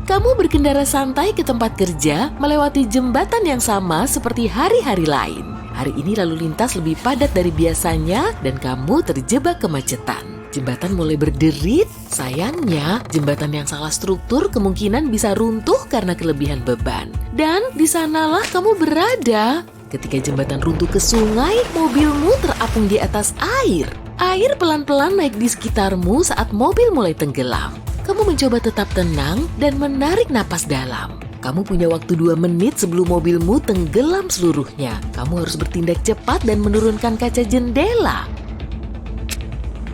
[SPEAKER 2] Kamu berkendara santai ke tempat kerja, melewati jembatan yang sama seperti hari-hari lain. Hari ini lalu lintas lebih padat dari biasanya dan kamu terjebak kemacetan. Jembatan mulai berderit. Sayangnya, jembatan yang salah struktur kemungkinan bisa runtuh karena kelebihan beban. Dan di sanalah kamu berada. Ketika jembatan runtuh ke sungai, mobilmu terapung di atas air. Air pelan-pelan naik di sekitarmu saat mobil mulai tenggelam. Kamu mencoba tetap tenang dan menarik napas dalam. Kamu punya waktu 2 menit sebelum mobilmu tenggelam seluruhnya. Kamu harus bertindak cepat dan menurunkan kaca jendela.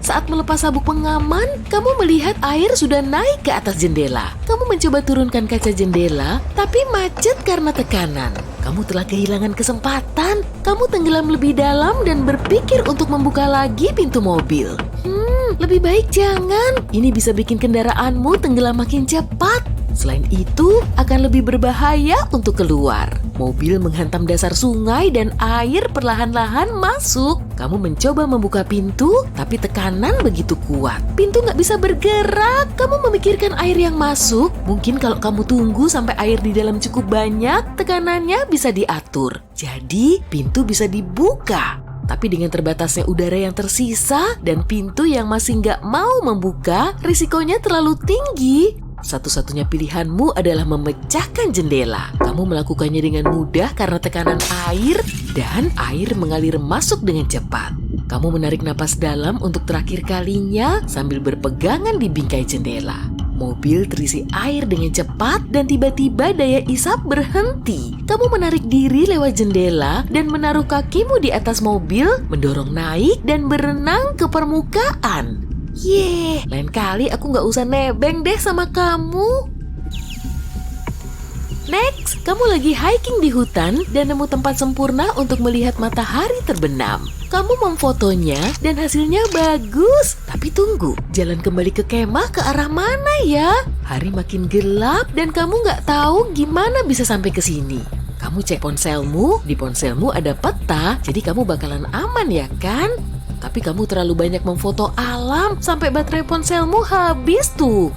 [SPEAKER 2] Saat melepas sabuk pengaman, kamu melihat air sudah naik ke atas jendela. Kamu mencoba turunkan kaca jendela, tapi macet karena tekanan. Kamu telah kehilangan kesempatan. Kamu tenggelam lebih dalam dan berpikir untuk membuka lagi pintu mobil. Lebih baik jangan. Ini bisa bikin kendaraanmu tenggelam makin cepat. Selain itu, akan lebih berbahaya untuk keluar. Mobil menghantam dasar sungai dan air perlahan-lahan masuk. Kamu mencoba membuka pintu, tapi tekanan begitu kuat. Pintu nggak bisa bergerak. Kamu memikirkan air yang masuk. Mungkin kalau kamu tunggu sampai air di dalam cukup banyak, tekanannya bisa diatur. Jadi, pintu bisa dibuka. Tapi dengan terbatasnya udara yang tersisa dan pintu yang masih nggak mau membuka, risikonya terlalu tinggi. Satu-satunya pilihanmu adalah memecahkan jendela. Kamu melakukannya dengan mudah karena tekanan air dan air mengalir masuk dengan cepat. Kamu menarik napas dalam untuk terakhir kalinya sambil berpegangan di bingkai jendela. Mobil terisi air dengan cepat dan tiba-tiba daya isap berhenti. Kamu menarik diri lewat jendela dan menaruh kakimu di atas mobil, mendorong naik dan berenang ke permukaan. Yeay, lain kali aku nggak usah nebeng deh sama kamu. Next, kamu lagi hiking di hutan dan nemu tempat sempurna untuk melihat matahari terbenam. Kamu memfotonya dan hasilnya bagus. Tapi tunggu, jalan kembali ke kemah ke arah mana ya? Hari makin gelap dan kamu nggak tahu gimana bisa sampai ke sini. Kamu cek ponselmu, di ponselmu ada peta, jadi kamu bakalan aman ya kan? Tapi kamu terlalu banyak memfoto alam sampai baterai ponselmu habis tuh.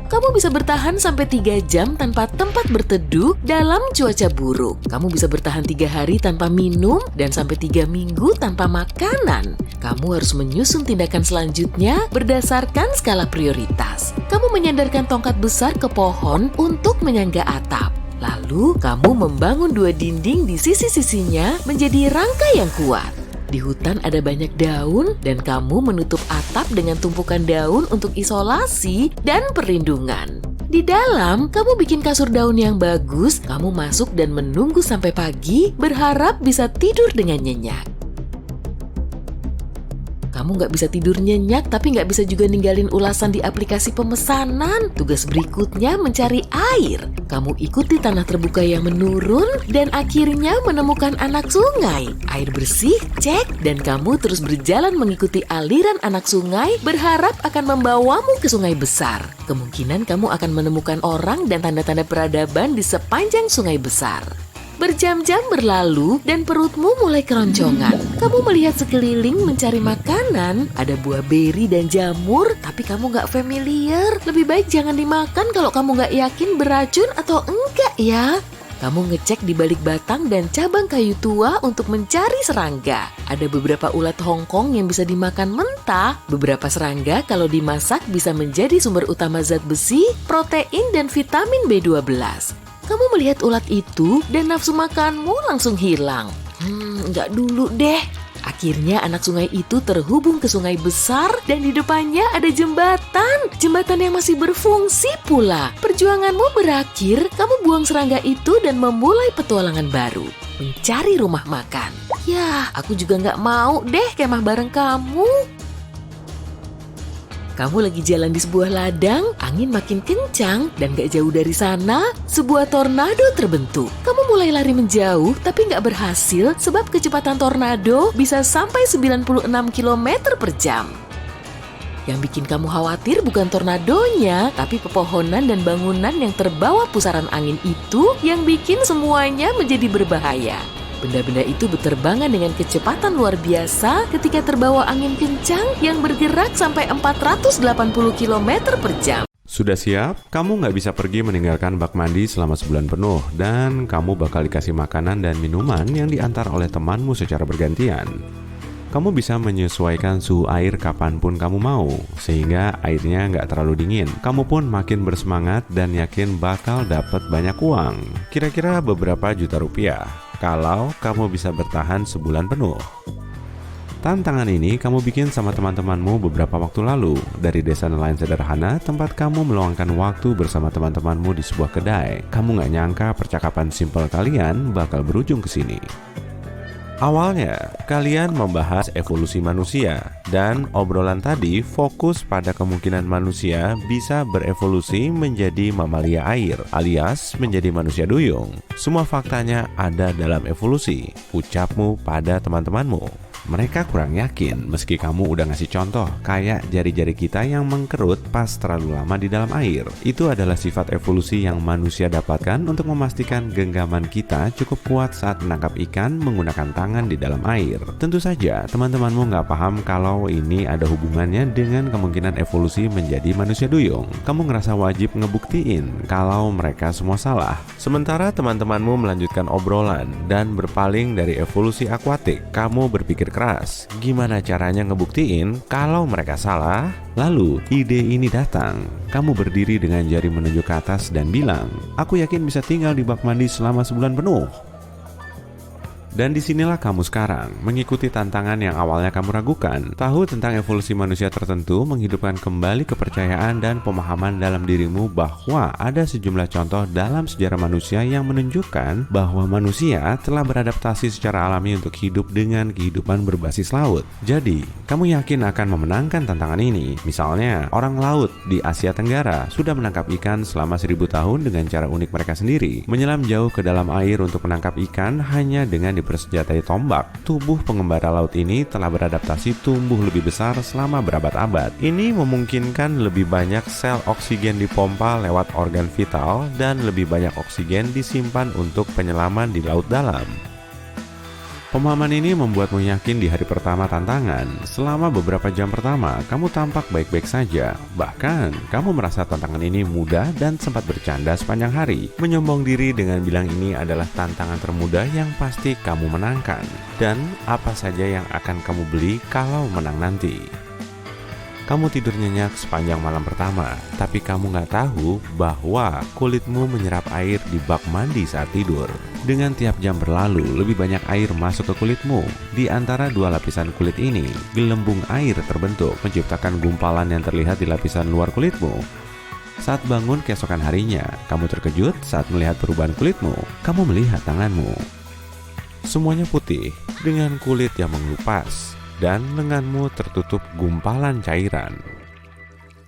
[SPEAKER 2] Kamu bisa bertahan sampai 3 jam tanpa tempat berteduh dalam cuaca buruk. Kamu bisa bertahan 3 hari tanpa minum dan sampai 3 minggu tanpa makanan. Kamu harus menyusun tindakan selanjutnya berdasarkan skala prioritas. Kamu menyandarkan tongkat besar ke pohon untuk menyangga atap. Lalu, kamu membangun 2 dinding di sisi-sisinya menjadi rangka yang kuat. Di hutan ada banyak daun dan kamu menutup atap dengan tumpukan daun untuk isolasi dan perlindungan. Di dalam, kamu bikin kasur daun yang bagus, kamu masuk dan menunggu sampai pagi, berharap bisa tidur dengan nyenyak. Kamu nggak bisa tidur nyenyak, tapi nggak bisa juga ninggalin ulasan di aplikasi pemesanan. Tugas berikutnya mencari air. Kamu ikuti tanah terbuka yang menurun, dan akhirnya menemukan anak sungai. Air bersih, cek, dan kamu terus berjalan mengikuti aliran anak sungai, berharap akan membawamu ke sungai besar. Kemungkinan kamu akan menemukan orang dan tanda-tanda peradaban di sepanjang sungai besar. Berjam-jam berlalu dan perutmu mulai keroncongan. Kamu melihat sekeliling mencari makanan. Ada buah beri dan jamur, tapi kamu gak familiar. Lebih baik jangan dimakan kalau kamu gak yakin beracun atau enggak ya. Kamu ngecek di balik batang dan cabang kayu tua untuk mencari serangga. Ada beberapa ulat Hongkong yang bisa dimakan mentah. Beberapa serangga kalau dimasak bisa menjadi sumber utama zat besi, protein, dan vitamin B12. Kamu melihat ulat itu dan nafsu makanmu langsung hilang. Enggak dulu deh. Akhirnya anak sungai itu terhubung ke sungai besar dan di depannya ada jembatan. Jembatan yang masih berfungsi pula. Perjuanganmu berakhir, kamu buang serangga itu dan memulai petualangan baru. Mencari rumah makan. Yah, aku juga nggak mau deh kemah bareng kamu. Kamu lagi jalan di sebuah ladang, angin makin kencang, dan gak jauh dari sana, sebuah tornado terbentuk. Kamu mulai lari menjauh, tapi gak berhasil sebab kecepatan tornado bisa sampai 96 km per jam. Yang bikin kamu khawatir bukan tornadonya, tapi pepohonan dan bangunan yang terbawa pusaran angin itu yang bikin semuanya menjadi berbahaya. Benda-benda itu berterbangan dengan kecepatan luar biasa ketika terbawa angin kencang yang bergerak sampai 480 km per jam.
[SPEAKER 3] Sudah siap? Kamu nggak bisa pergi meninggalkan bak mandi selama sebulan penuh dan kamu bakal dikasih makanan dan minuman yang diantar oleh temanmu secara bergantian. Kamu bisa menyesuaikan suhu air kapanpun kamu mau, sehingga airnya nggak terlalu dingin. Kamu pun makin bersemangat dan yakin bakal dapat banyak uang. Kira-kira beberapa juta rupiah, kalau kamu bisa bertahan sebulan penuh. Tantangan ini kamu bikin sama teman-temanmu beberapa waktu lalu. Dari desa nelayan sederhana, tempat kamu meluangkan waktu bersama teman-temanmu di sebuah kedai. Kamu nggak nyangka percakapan simpel kalian bakal berujung ke sini. Awalnya, kalian membahas evolusi manusia, dan obrolan tadi fokus pada kemungkinan manusia bisa berevolusi menjadi mamalia air, alias menjadi manusia duyung. Semua faktanya ada dalam evolusi, ucapmu pada teman-temanmu. Mereka kurang yakin meski kamu udah ngasih contoh, kayak jari-jari kita yang mengkerut pas terlalu lama di dalam air. Itu adalah sifat evolusi yang manusia dapatkan untuk memastikan genggaman kita cukup kuat saat menangkap ikan menggunakan tangan di dalam air. Tentu saja teman-temanmu nggak paham kalau ini ada hubungannya dengan kemungkinan evolusi menjadi manusia duyung. Kamu ngerasa wajib ngebuktiin kalau mereka semua salah. Sementara teman-temanmu melanjutkan obrolan dan berpaling dari evolusi akuatik, kamu berpikir keras, gimana caranya ngebuktiin kalau mereka salah? Lalu ide ini datang. Kamu berdiri dengan jari menunjuk ke atas dan bilang, aku yakin bisa tinggal di bak mandi selama sebulan penuh. Dan disinilah kamu sekarang, mengikuti tantangan yang awalnya kamu ragukan. Tahu tentang evolusi manusia tertentu menghidupkan kembali kepercayaan dan pemahaman dalam dirimu bahwa ada sejumlah contoh dalam sejarah manusia yang menunjukkan bahwa manusia telah beradaptasi secara alami untuk hidup dengan kehidupan berbasis laut. Jadi, kamu yakin akan memenangkan tantangan ini? Misalnya, orang laut di Asia Tenggara sudah menangkap ikan selama 1000 tahun dengan cara unik mereka sendiri. Menyelam jauh ke dalam air untuk menangkap ikan hanya dengan dipersenjatai tombak. Tubuh pengembara laut ini telah beradaptasi tumbuh lebih besar selama berabad-abad. Ini memungkinkan lebih banyak sel oksigen dipompa lewat organ vital dan lebih banyak oksigen disimpan untuk penyelaman di laut dalam. Pemahaman ini membuatmu yakin di hari pertama tantangan. Selama beberapa jam pertama, kamu tampak baik-baik saja. Bahkan, kamu merasa tantangan ini mudah dan sempat bercanda sepanjang hari. Menyombong diri dengan bilang ini adalah tantangan termudah yang pasti kamu menangkan. Dan apa saja yang akan kamu beli kalau menang nanti. Kamu tidur nyenyak sepanjang malam pertama, tapi kamu nggak tahu bahwa kulitmu menyerap air di bak mandi saat tidur. Dengan tiap jam berlalu, lebih banyak air masuk ke kulitmu. Di antara dua lapisan kulit ini, gelembung air terbentuk, menciptakan gumpalan yang terlihat di lapisan luar kulitmu. Saat bangun keesokan harinya, kamu terkejut saat melihat perubahan kulitmu. Kamu melihat tanganmu. Semuanya putih, dengan kulit yang mengelupas. Dan lenganmu tertutup gumpalan cairan.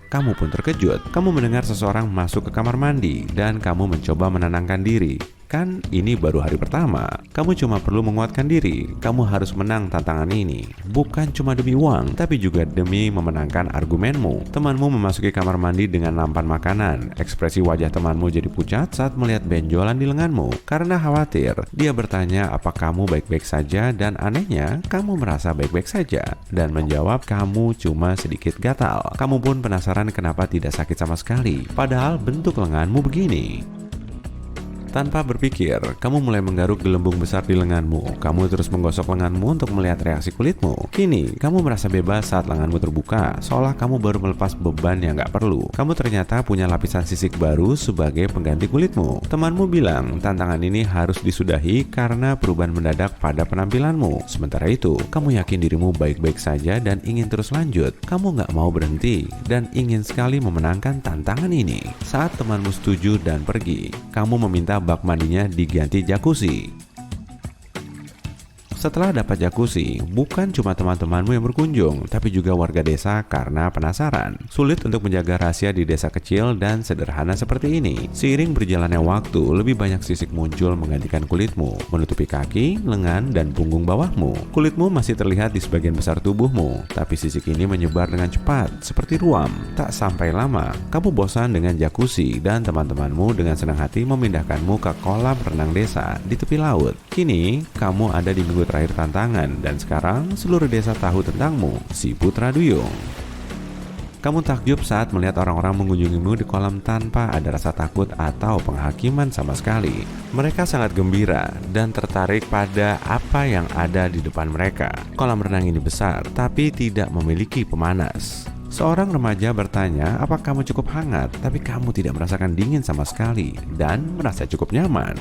[SPEAKER 3] Kamu pun terkejut. Kamu mendengar seseorang masuk ke kamar mandi dan kamu mencoba menenangkan diri. Kan ini baru hari pertama. Kamu cuma perlu menguatkan diri. Kamu harus menang tantangan ini. Bukan cuma demi uang, tapi juga demi memenangkan argumenmu. Temanmu memasuki kamar mandi dengan nampan makanan. Ekspresi wajah temanmu jadi pucat saat melihat benjolan di lenganmu. Karena khawatir, dia bertanya apa kamu baik-baik saja dan anehnya, kamu merasa baik-baik saja. Dan menjawab kamu cuma sedikit gatal. Kamu pun penasaran kenapa tidak sakit sama sekali. Padahal bentuk lenganmu begini. Tanpa berpikir, kamu mulai menggaruk gelembung besar di lenganmu. Kamu terus menggosok lenganmu untuk melihat reaksi kulitmu. Kini, kamu merasa bebas saat lenganmu terbuka, seolah kamu baru melepas beban yang gak perlu. Kamu ternyata punya lapisan sisik baru sebagai pengganti kulitmu. Temanmu bilang, tantangan ini harus disudahi karena perubahan mendadak pada penampilanmu. Sementara itu, kamu yakin dirimu baik-baik saja dan ingin terus lanjut. Kamu gak mau berhenti dan ingin sekali memenangkan tantangan ini. Saat temanmu setuju dan pergi, kamu meminta bak mandinya diganti jacuzzi. Setelah dapat jacuzzi, bukan cuma teman-temanmu yang berkunjung, tapi juga warga desa karena penasaran. Sulit untuk menjaga rahasia di desa kecil dan sederhana seperti ini. Seiring berjalannya waktu, lebih banyak sisik muncul menggantikan kulitmu, menutupi kaki, lengan, dan punggung bawahmu. Kulitmu masih terlihat di sebagian besar tubuhmu, tapi sisik ini menyebar dengan cepat, seperti ruam. Tak sampai lama, kamu bosan dengan jacuzzi dan teman-temanmu dengan senang hati memindahkanmu ke kolam renang desa di tepi laut. Kini, kamu ada di minggu terakhir tantangan dan sekarang seluruh desa tahu tentangmu, si Putra Duyung. Kamu takjub saat melihat orang-orang mengunjungimu di kolam tanpa ada rasa takut atau penghakiman sama sekali. Mereka sangat gembira dan tertarik pada apa yang ada di depan mereka. Kolam renang ini besar, tapi tidak memiliki pemanas. Seorang remaja bertanya, "Apa kamu cukup hangat, tapi kamu tidak merasakan dingin sama sekali dan merasa cukup nyaman?"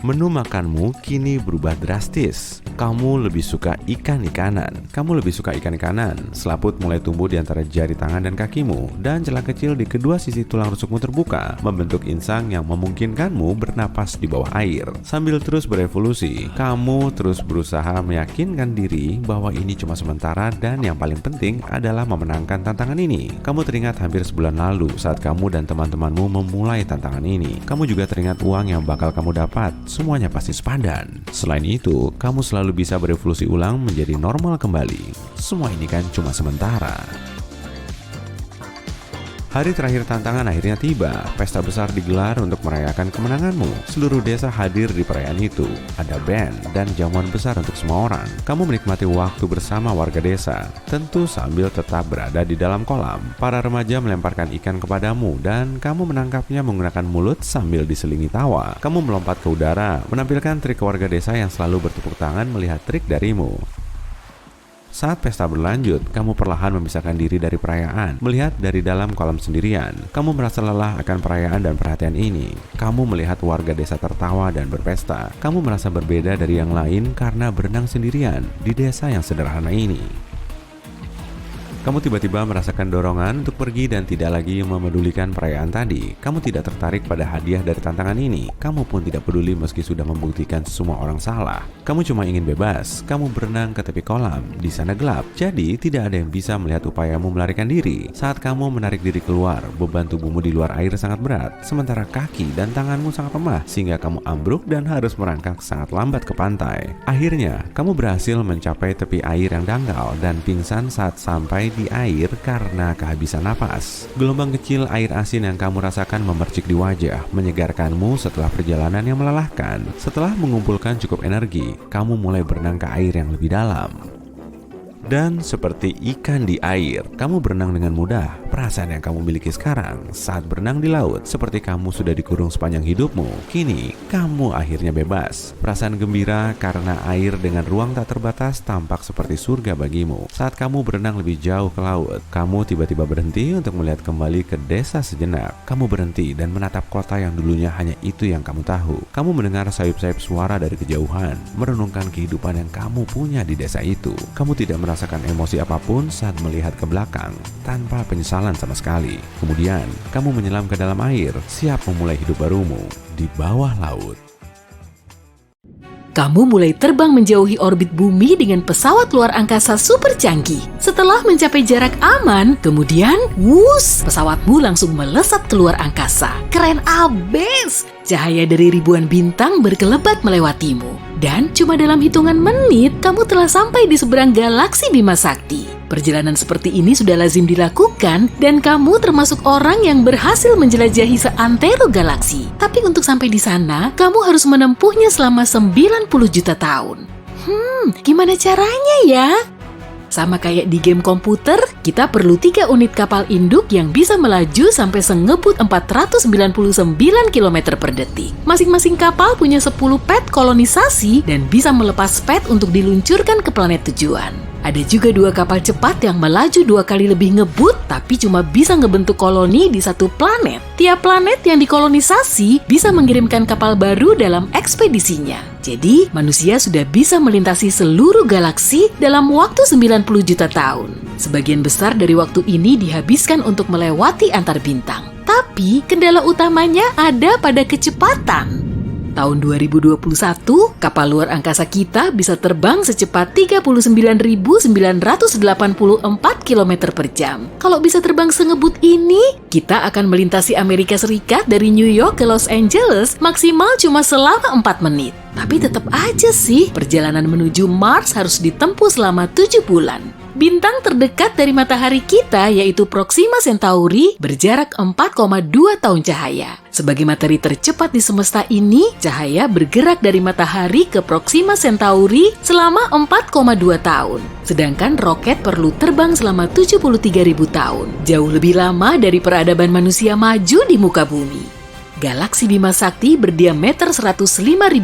[SPEAKER 3] Menu makanmu kini berubah drastis. Kamu lebih suka ikan-ikanan. Selaput mulai tumbuh di antara jari tangan dan kakimu, dan celah kecil di kedua sisi tulang rusukmu terbuka, membentuk insang yang memungkinkanmu bernapas di bawah air. Sambil terus berevolusi, kamu terus berusaha meyakinkan diri bahwa ini cuma sementara dan yang paling penting adalah memenangkan tantangan ini. Kamu teringat hampir sebulan lalu saat kamu dan teman-temanmu memulai tantangan ini. Kamu juga teringat uang yang bakal kamu dapat. Semuanya pasti sepadan. Selain itu, kamu selalu bisa berevolusi ulang menjadi normal kembali. Semua ini kan cuma sementara. Hari terakhir tantangan akhirnya tiba. Pesta besar digelar untuk merayakan kemenanganmu. Seluruh desa hadir di perayaan itu. Ada band dan jamuan besar untuk semua orang. Kamu menikmati waktu bersama warga desa, tentu sambil tetap berada di dalam kolam. Para remaja melemparkan ikan kepadamu dan kamu menangkapnya menggunakan mulut sambil diselingi tawa. Kamu melompat ke udara, menampilkan trik warga desa yang selalu bertepuk tangan melihat trik darimu. Saat pesta berlanjut, kamu perlahan memisahkan diri dari perayaan, melihat dari dalam kolam sendirian. Kamu merasa lelah akan perayaan dan perhatian ini. Kamu melihat warga desa tertawa dan berpesta. Kamu merasa berbeda dari yang lain karena berenang sendirian di desa yang sederhana ini. Kamu tiba-tiba merasakan dorongan untuk pergi dan tidak lagi memedulikan perayaan tadi. Kamu tidak tertarik pada hadiah dari tantangan ini. Kamu pun tidak peduli meski sudah membuktikan semua orang salah. Kamu cuma ingin bebas. Kamu berenang ke tepi kolam. Di sana gelap, jadi tidak ada yang bisa melihat upayamu melarikan diri. Saat kamu menarik diri keluar, beban tubuhmu di luar air sangat berat, sementara kaki dan tanganmu sangat lemah, sehingga kamu ambruk dan harus merangkak sangat lambat ke pantai. Akhirnya, kamu berhasil mencapai tepi air yang dangkal dan pingsan saat sampai di air karena kehabisan napas. Gelombang kecil air asin yang kamu rasakan memercik di wajah, menyegarkanmu setelah perjalanan yang melelahkan. Setelah mengumpulkan cukup energi, kamu mulai berenang ke air yang lebih dalam. Dan seperti ikan di air, kamu berenang dengan mudah. Perasaan yang kamu miliki sekarang saat berenang di laut seperti kamu sudah dikurung sepanjang hidupmu. Kini, kamu akhirnya bebas. Perasaan gembira karena air dengan ruang tak terbatas tampak seperti surga bagimu. Saat kamu berenang lebih jauh ke laut, kamu tiba-tiba berhenti untuk melihat kembali ke desa sejenak. Kamu berhenti dan menatap kota yang dulunya hanya itu yang kamu tahu. Kamu mendengar sayup-sayup suara dari kejauhan, merenungkan kehidupan yang kamu punya di desa itu. Kamu tidak merasakan emosi apapun saat melihat ke belakang, tanpa penyesalan sama sekali. Kemudian, kamu menyelam ke dalam air, siap memulai hidup barumu di bawah laut.
[SPEAKER 2] Kamu mulai terbang menjauhi orbit bumi dengan pesawat luar angkasa super canggih. Setelah mencapai jarak aman, kemudian, wus, pesawatmu langsung melesat keluar angkasa. Keren abis! Cahaya dari ribuan bintang berkelebat melewatimu. Dan cuma dalam hitungan menit, kamu telah sampai di seberang galaksi Bima Sakti. Perjalanan seperti ini sudah lazim dilakukan, dan kamu termasuk orang yang berhasil menjelajahi seantero galaksi. Tapi untuk sampai di sana, kamu harus menempuhnya selama 90 juta tahun. Gimana caranya ya? Sama kayak di game komputer, kita perlu 3 unit kapal induk yang bisa melaju sampai sengebut 499 km per detik. Masing-masing kapal punya 10 pad kolonisasi dan bisa melepas pad untuk diluncurkan ke planet tujuan. Ada juga 2 kapal cepat yang melaju 2 kali lebih ngebut, tapi cuma bisa ngebentuk koloni di satu planet. Tiap planet yang dikolonisasi bisa mengirimkan kapal baru dalam ekspedisinya. Jadi, manusia sudah bisa melintasi seluruh galaksi dalam waktu 90 juta tahun. Sebagian besar dari waktu ini dihabiskan untuk melewati antar bintang. Tapi, kendala utamanya ada pada kecepatan. Tahun 2021, kapal luar angkasa kita bisa terbang secepat 39.984 km per jam. Kalau bisa terbang sengebut ini, kita akan melintasi Amerika Serikat dari New York ke Los Angeles maksimal cuma selama 4 menit. Tapi tetap aja sih, perjalanan menuju Mars harus ditempuh selama 7 bulan. Bintang terdekat dari matahari kita yaitu Proxima Centauri berjarak 4,2 tahun cahaya. Sebagai materi tercepat di semesta ini, cahaya bergerak dari matahari ke Proxima Centauri selama 4,2 tahun. Sedangkan roket perlu terbang selama 73.000 tahun, jauh lebih lama dari peradaban manusia maju di muka bumi. Galaksi Bima Sakti berdiameter 105.000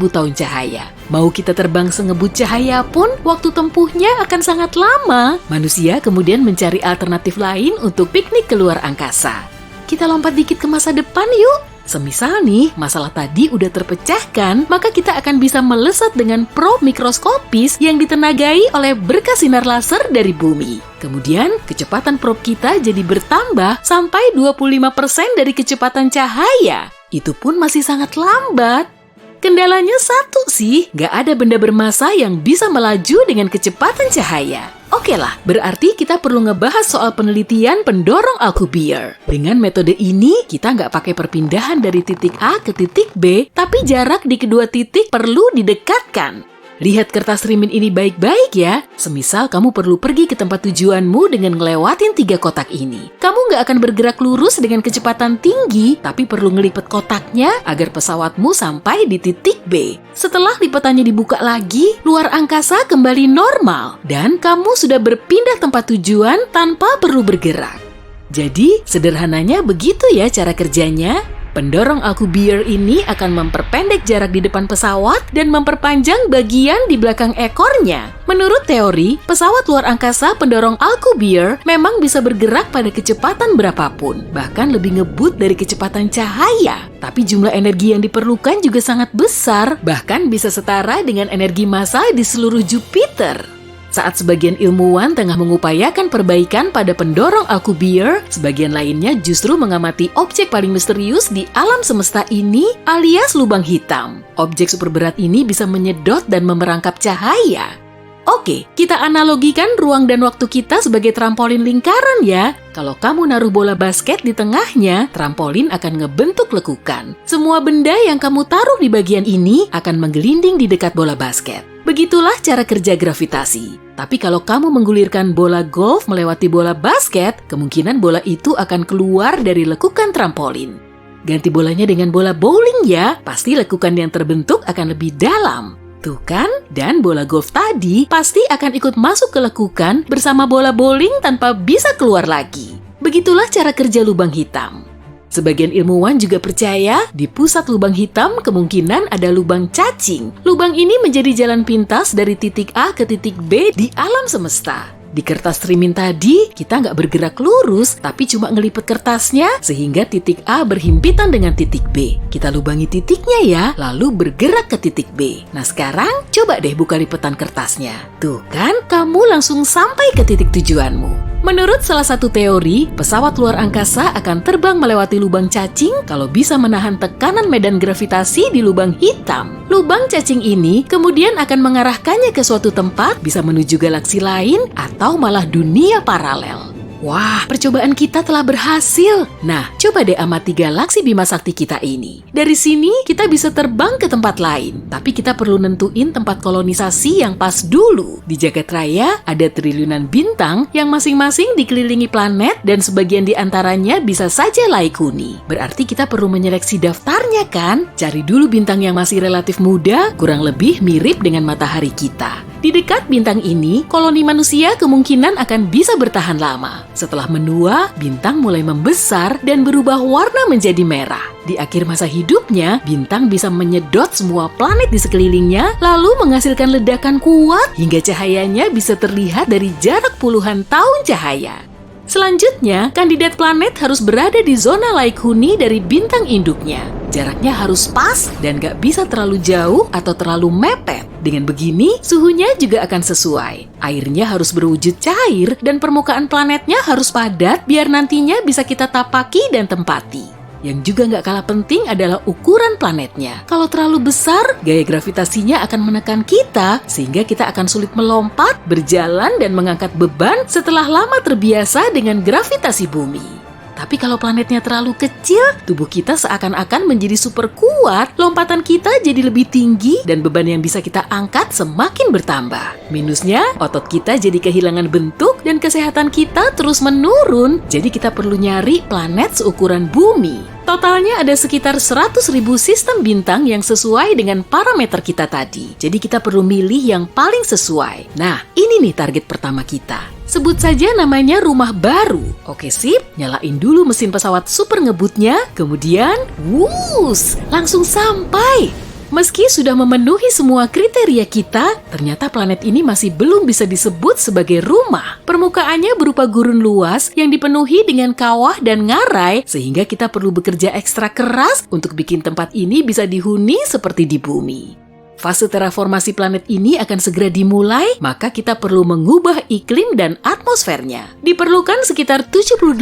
[SPEAKER 2] tahun cahaya. Mau kita terbang sengebut cahaya pun, waktu tempuhnya akan sangat lama. Manusia kemudian mencari alternatif lain untuk piknik keluar angkasa. Kita lompat dikit ke masa depan yuk. Semisal nih, masalah tadi udah terpecahkan, maka kita akan bisa melesat dengan probe mikroskopis yang ditenagai oleh berkas sinar laser dari bumi. Kemudian, kecepatan probe kita jadi bertambah sampai 25% dari kecepatan cahaya. Itu pun masih sangat lambat. Kendalanya satu sih, nggak ada benda bermassa yang bisa melaju dengan kecepatan cahaya. Oke lah, berarti kita perlu ngebahas soal penelitian pendorong Alcubierre. Dengan metode ini, kita nggak pakai perpindahan dari titik A ke titik B, tapi jarak di kedua titik perlu didekatkan. Lihat kertas rimin ini baik-baik ya. Semisal kamu perlu pergi ke tempat tujuanmu dengan ngelewatin 3 kotak ini. Kamu nggak akan bergerak lurus dengan kecepatan tinggi, tapi perlu ngelipet kotaknya agar pesawatmu sampai di titik B. Setelah lipetannya dibuka lagi, luar angkasa kembali normal. Dan kamu sudah berpindah tempat tujuan tanpa perlu bergerak. Jadi, sederhananya begitu ya cara kerjanya. Pendorong Alcubierre ini akan memperpendek jarak di depan pesawat dan memperpanjang bagian di belakang ekornya. Menurut teori, pesawat luar angkasa pendorong Alcubierre memang bisa bergerak pada kecepatan berapapun, bahkan lebih ngebut dari kecepatan cahaya. Tapi jumlah energi yang diperlukan juga sangat besar, bahkan bisa setara dengan energi massa di seluruh Jupiter. Saat sebagian ilmuwan tengah mengupayakan perbaikan pada pendorong Alcubierre, sebagian lainnya justru mengamati objek paling misterius di alam semesta ini, alias lubang hitam. Objek super berat ini bisa menyedot dan memerangkap cahaya. Oke, kita analogikan ruang dan waktu kita sebagai trampolin lingkaran ya. Kalau kamu naruh bola basket di tengahnya, trampolin akan ngebentuk lekukan. Semua benda yang kamu taruh di bagian ini akan menggelinding di dekat bola basket. Begitulah cara kerja gravitasi. Tapi kalau kamu menggulirkan bola golf melewati bola basket, kemungkinan bola itu akan keluar dari lekukan trampolin. Ganti bolanya dengan bola bowling ya, pasti lekukan yang terbentuk akan lebih dalam. Tuh kan? Dan bola golf tadi pasti akan ikut masuk ke lekukan bersama bola bowling tanpa bisa keluar lagi. Begitulah cara kerja lubang hitam. Sebagian ilmuwan juga percaya di pusat lubang hitam kemungkinan ada lubang cacing. Lubang ini menjadi jalan pintas dari titik A ke titik B di alam semesta. Di kertas rimin tadi, kita nggak bergerak lurus, tapi cuma ngelipet kertasnya sehingga titik A berhimpitan dengan titik B. Kita lubangi titiknya ya, lalu bergerak ke titik B. Nah sekarang, coba deh buka lipetan kertasnya. Tuh kan, kamu langsung sampai ke titik tujuanmu. Menurut salah satu teori, pesawat luar angkasa akan terbang melewati lubang cacing kalau bisa menahan tekanan medan gravitasi di lubang hitam. Lubang cacing ini kemudian akan mengarahkannya ke suatu tempat, bisa menuju galaksi lain atau malah dunia paralel. Wah, percobaan kita telah berhasil. Nah, coba deh amati galaksi Bima Sakti kita ini. Dari sini, kita bisa terbang ke tempat lain. Tapi kita perlu nentuin tempat kolonisasi yang pas dulu. Di jagat raya, ada triliunan bintang yang masing-masing dikelilingi planet dan sebagian di antaranya bisa saja laik huni. Berarti kita perlu menyeleksi daftarnya kan? Cari dulu bintang yang masih relatif muda, kurang lebih mirip dengan matahari kita. Di dekat bintang ini, koloni manusia kemungkinan akan bisa bertahan lama. Setelah menua, bintang mulai membesar dan berubah warna menjadi merah. Di akhir masa hidupnya, bintang bisa menyedot semua planet di sekelilingnya, lalu menghasilkan ledakan kuat hingga cahayanya bisa terlihat dari jarak puluhan tahun cahaya. Selanjutnya, kandidat planet harus berada di zona laik huni dari bintang induknya. Jaraknya harus pas dan gak bisa terlalu jauh atau terlalu mepet. Dengan begini, suhunya juga akan sesuai. Airnya harus berwujud cair dan permukaan planetnya harus padat biar nantinya bisa kita tapaki dan tempati. Yang juga nggak kalah penting adalah ukuran planetnya. Kalau terlalu besar, gaya gravitasinya akan menekan kita sehingga kita akan sulit melompat, berjalan, dan mengangkat beban setelah lama terbiasa dengan gravitasi bumi. Tapi kalau planetnya terlalu kecil, tubuh kita seakan-akan menjadi super kuat, lompatan kita jadi lebih tinggi, dan beban yang bisa kita angkat semakin bertambah. Minusnya, otot kita jadi kehilangan bentuk, dan kesehatan kita terus menurun, jadi kita perlu nyari planet seukuran bumi. Totalnya ada sekitar 100.000 sistem bintang yang sesuai dengan parameter kita tadi. Jadi kita perlu milih yang paling sesuai. Nah, ini nih target pertama kita. Sebut saja namanya rumah baru. Oke sip, nyalain dulu mesin pesawat super ngebutnya, kemudian wuss, langsung sampai. Meski sudah memenuhi semua kriteria kita, ternyata planet ini masih belum bisa disebut sebagai rumah. Permukaannya berupa gurun luas yang dipenuhi dengan kawah dan ngarai, sehingga kita perlu bekerja ekstra keras untuk bikin tempat ini bisa dihuni seperti di bumi. Fase terraformasi planet ini akan segera dimulai, maka kita perlu mengubah iklim dan atmosfernya. Diperlukan sekitar 78%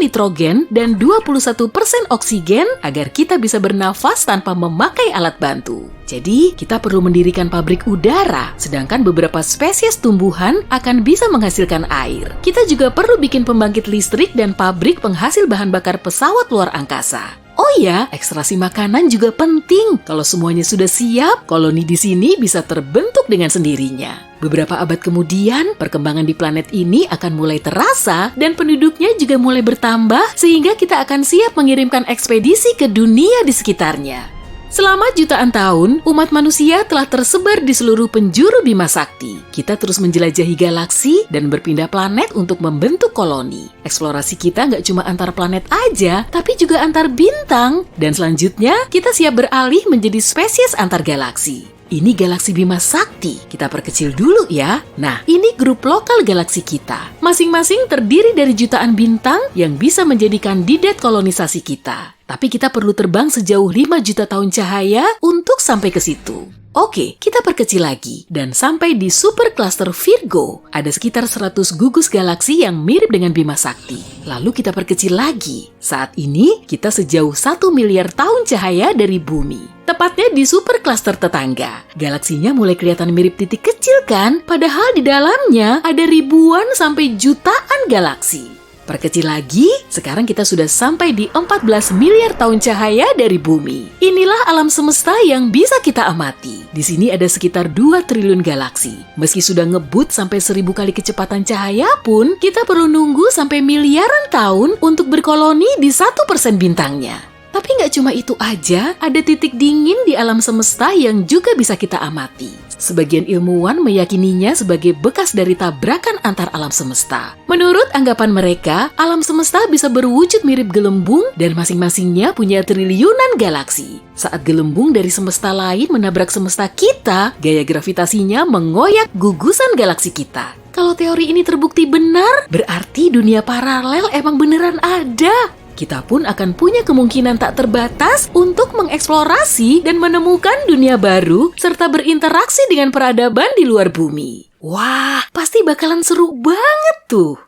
[SPEAKER 2] nitrogen dan 21% oksigen agar kita bisa bernafas tanpa memakai alat bantu. Jadi, kita perlu mendirikan pabrik udara, sedangkan beberapa spesies tumbuhan akan bisa menghasilkan air. Kita juga perlu bikin pembangkit listrik dan pabrik penghasil bahan bakar pesawat luar angkasa. Oh ya, ekstraksi makanan juga penting. Kalau semuanya sudah siap, koloni di sini bisa terbentuk dengan sendirinya. Beberapa abad kemudian, perkembangan di planet ini akan mulai terasa dan penduduknya juga mulai bertambah sehingga kita akan siap mengirimkan ekspedisi ke dunia di sekitarnya. Selama jutaan tahun, umat manusia telah tersebar di seluruh penjuru Bima Sakti. Kita terus menjelajahi galaksi dan berpindah planet untuk membentuk koloni. Eksplorasi kita nggak cuma antar planet aja, tapi juga antar bintang. Dan selanjutnya, kita siap beralih menjadi spesies antar galaksi. Ini galaksi Bima Sakti, kita perkecil dulu ya. Nah, ini grup lokal galaksi kita. Masing-masing terdiri dari jutaan bintang yang bisa menjadi kandidat kolonisasi kita. Tapi kita perlu terbang sejauh 5 juta tahun cahaya untuk sampai ke situ. Oke, kita perkecil lagi dan sampai di super cluster Virgo. Ada sekitar 100 gugus galaksi yang mirip dengan Bima Sakti. Lalu kita perkecil lagi. Saat ini kita sejauh 1 miliar tahun cahaya dari bumi. Tepatnya di super cluster tetangga. Galaksinya mulai kelihatan mirip titik kecil kan? Padahal di dalamnya ada ribuan sampai jutaan galaksi. Perkecil lagi, sekarang kita sudah sampai di 14 miliar tahun cahaya dari bumi. Inilah alam semesta yang bisa kita amati. Di sini ada sekitar 2 triliun galaksi. Meski sudah ngebut sampai 1000 kali kecepatan cahaya pun, kita perlu nunggu sampai miliaran tahun untuk berkoloni di 1% bintangnya. Tapi nggak cuma itu aja, ada titik dingin di alam semesta yang juga bisa kita amati. Sebagian ilmuwan meyakininya sebagai bekas dari tabrakan antar alam semesta. Menurut anggapan mereka, alam semesta bisa berwujud mirip gelembung dan masing-masingnya punya triliunan galaksi. Saat gelembung dari semesta lain menabrak semesta kita, gaya gravitasinya mengoyak gugusan galaksi kita. Kalau teori ini terbukti benar, berarti dunia paralel emang beneran ada. Kita pun akan punya kemungkinan tak terbatas untuk mengeksplorasi dan menemukan dunia baru serta berinteraksi dengan peradaban di luar bumi. Wah, pasti bakalan seru banget tuh.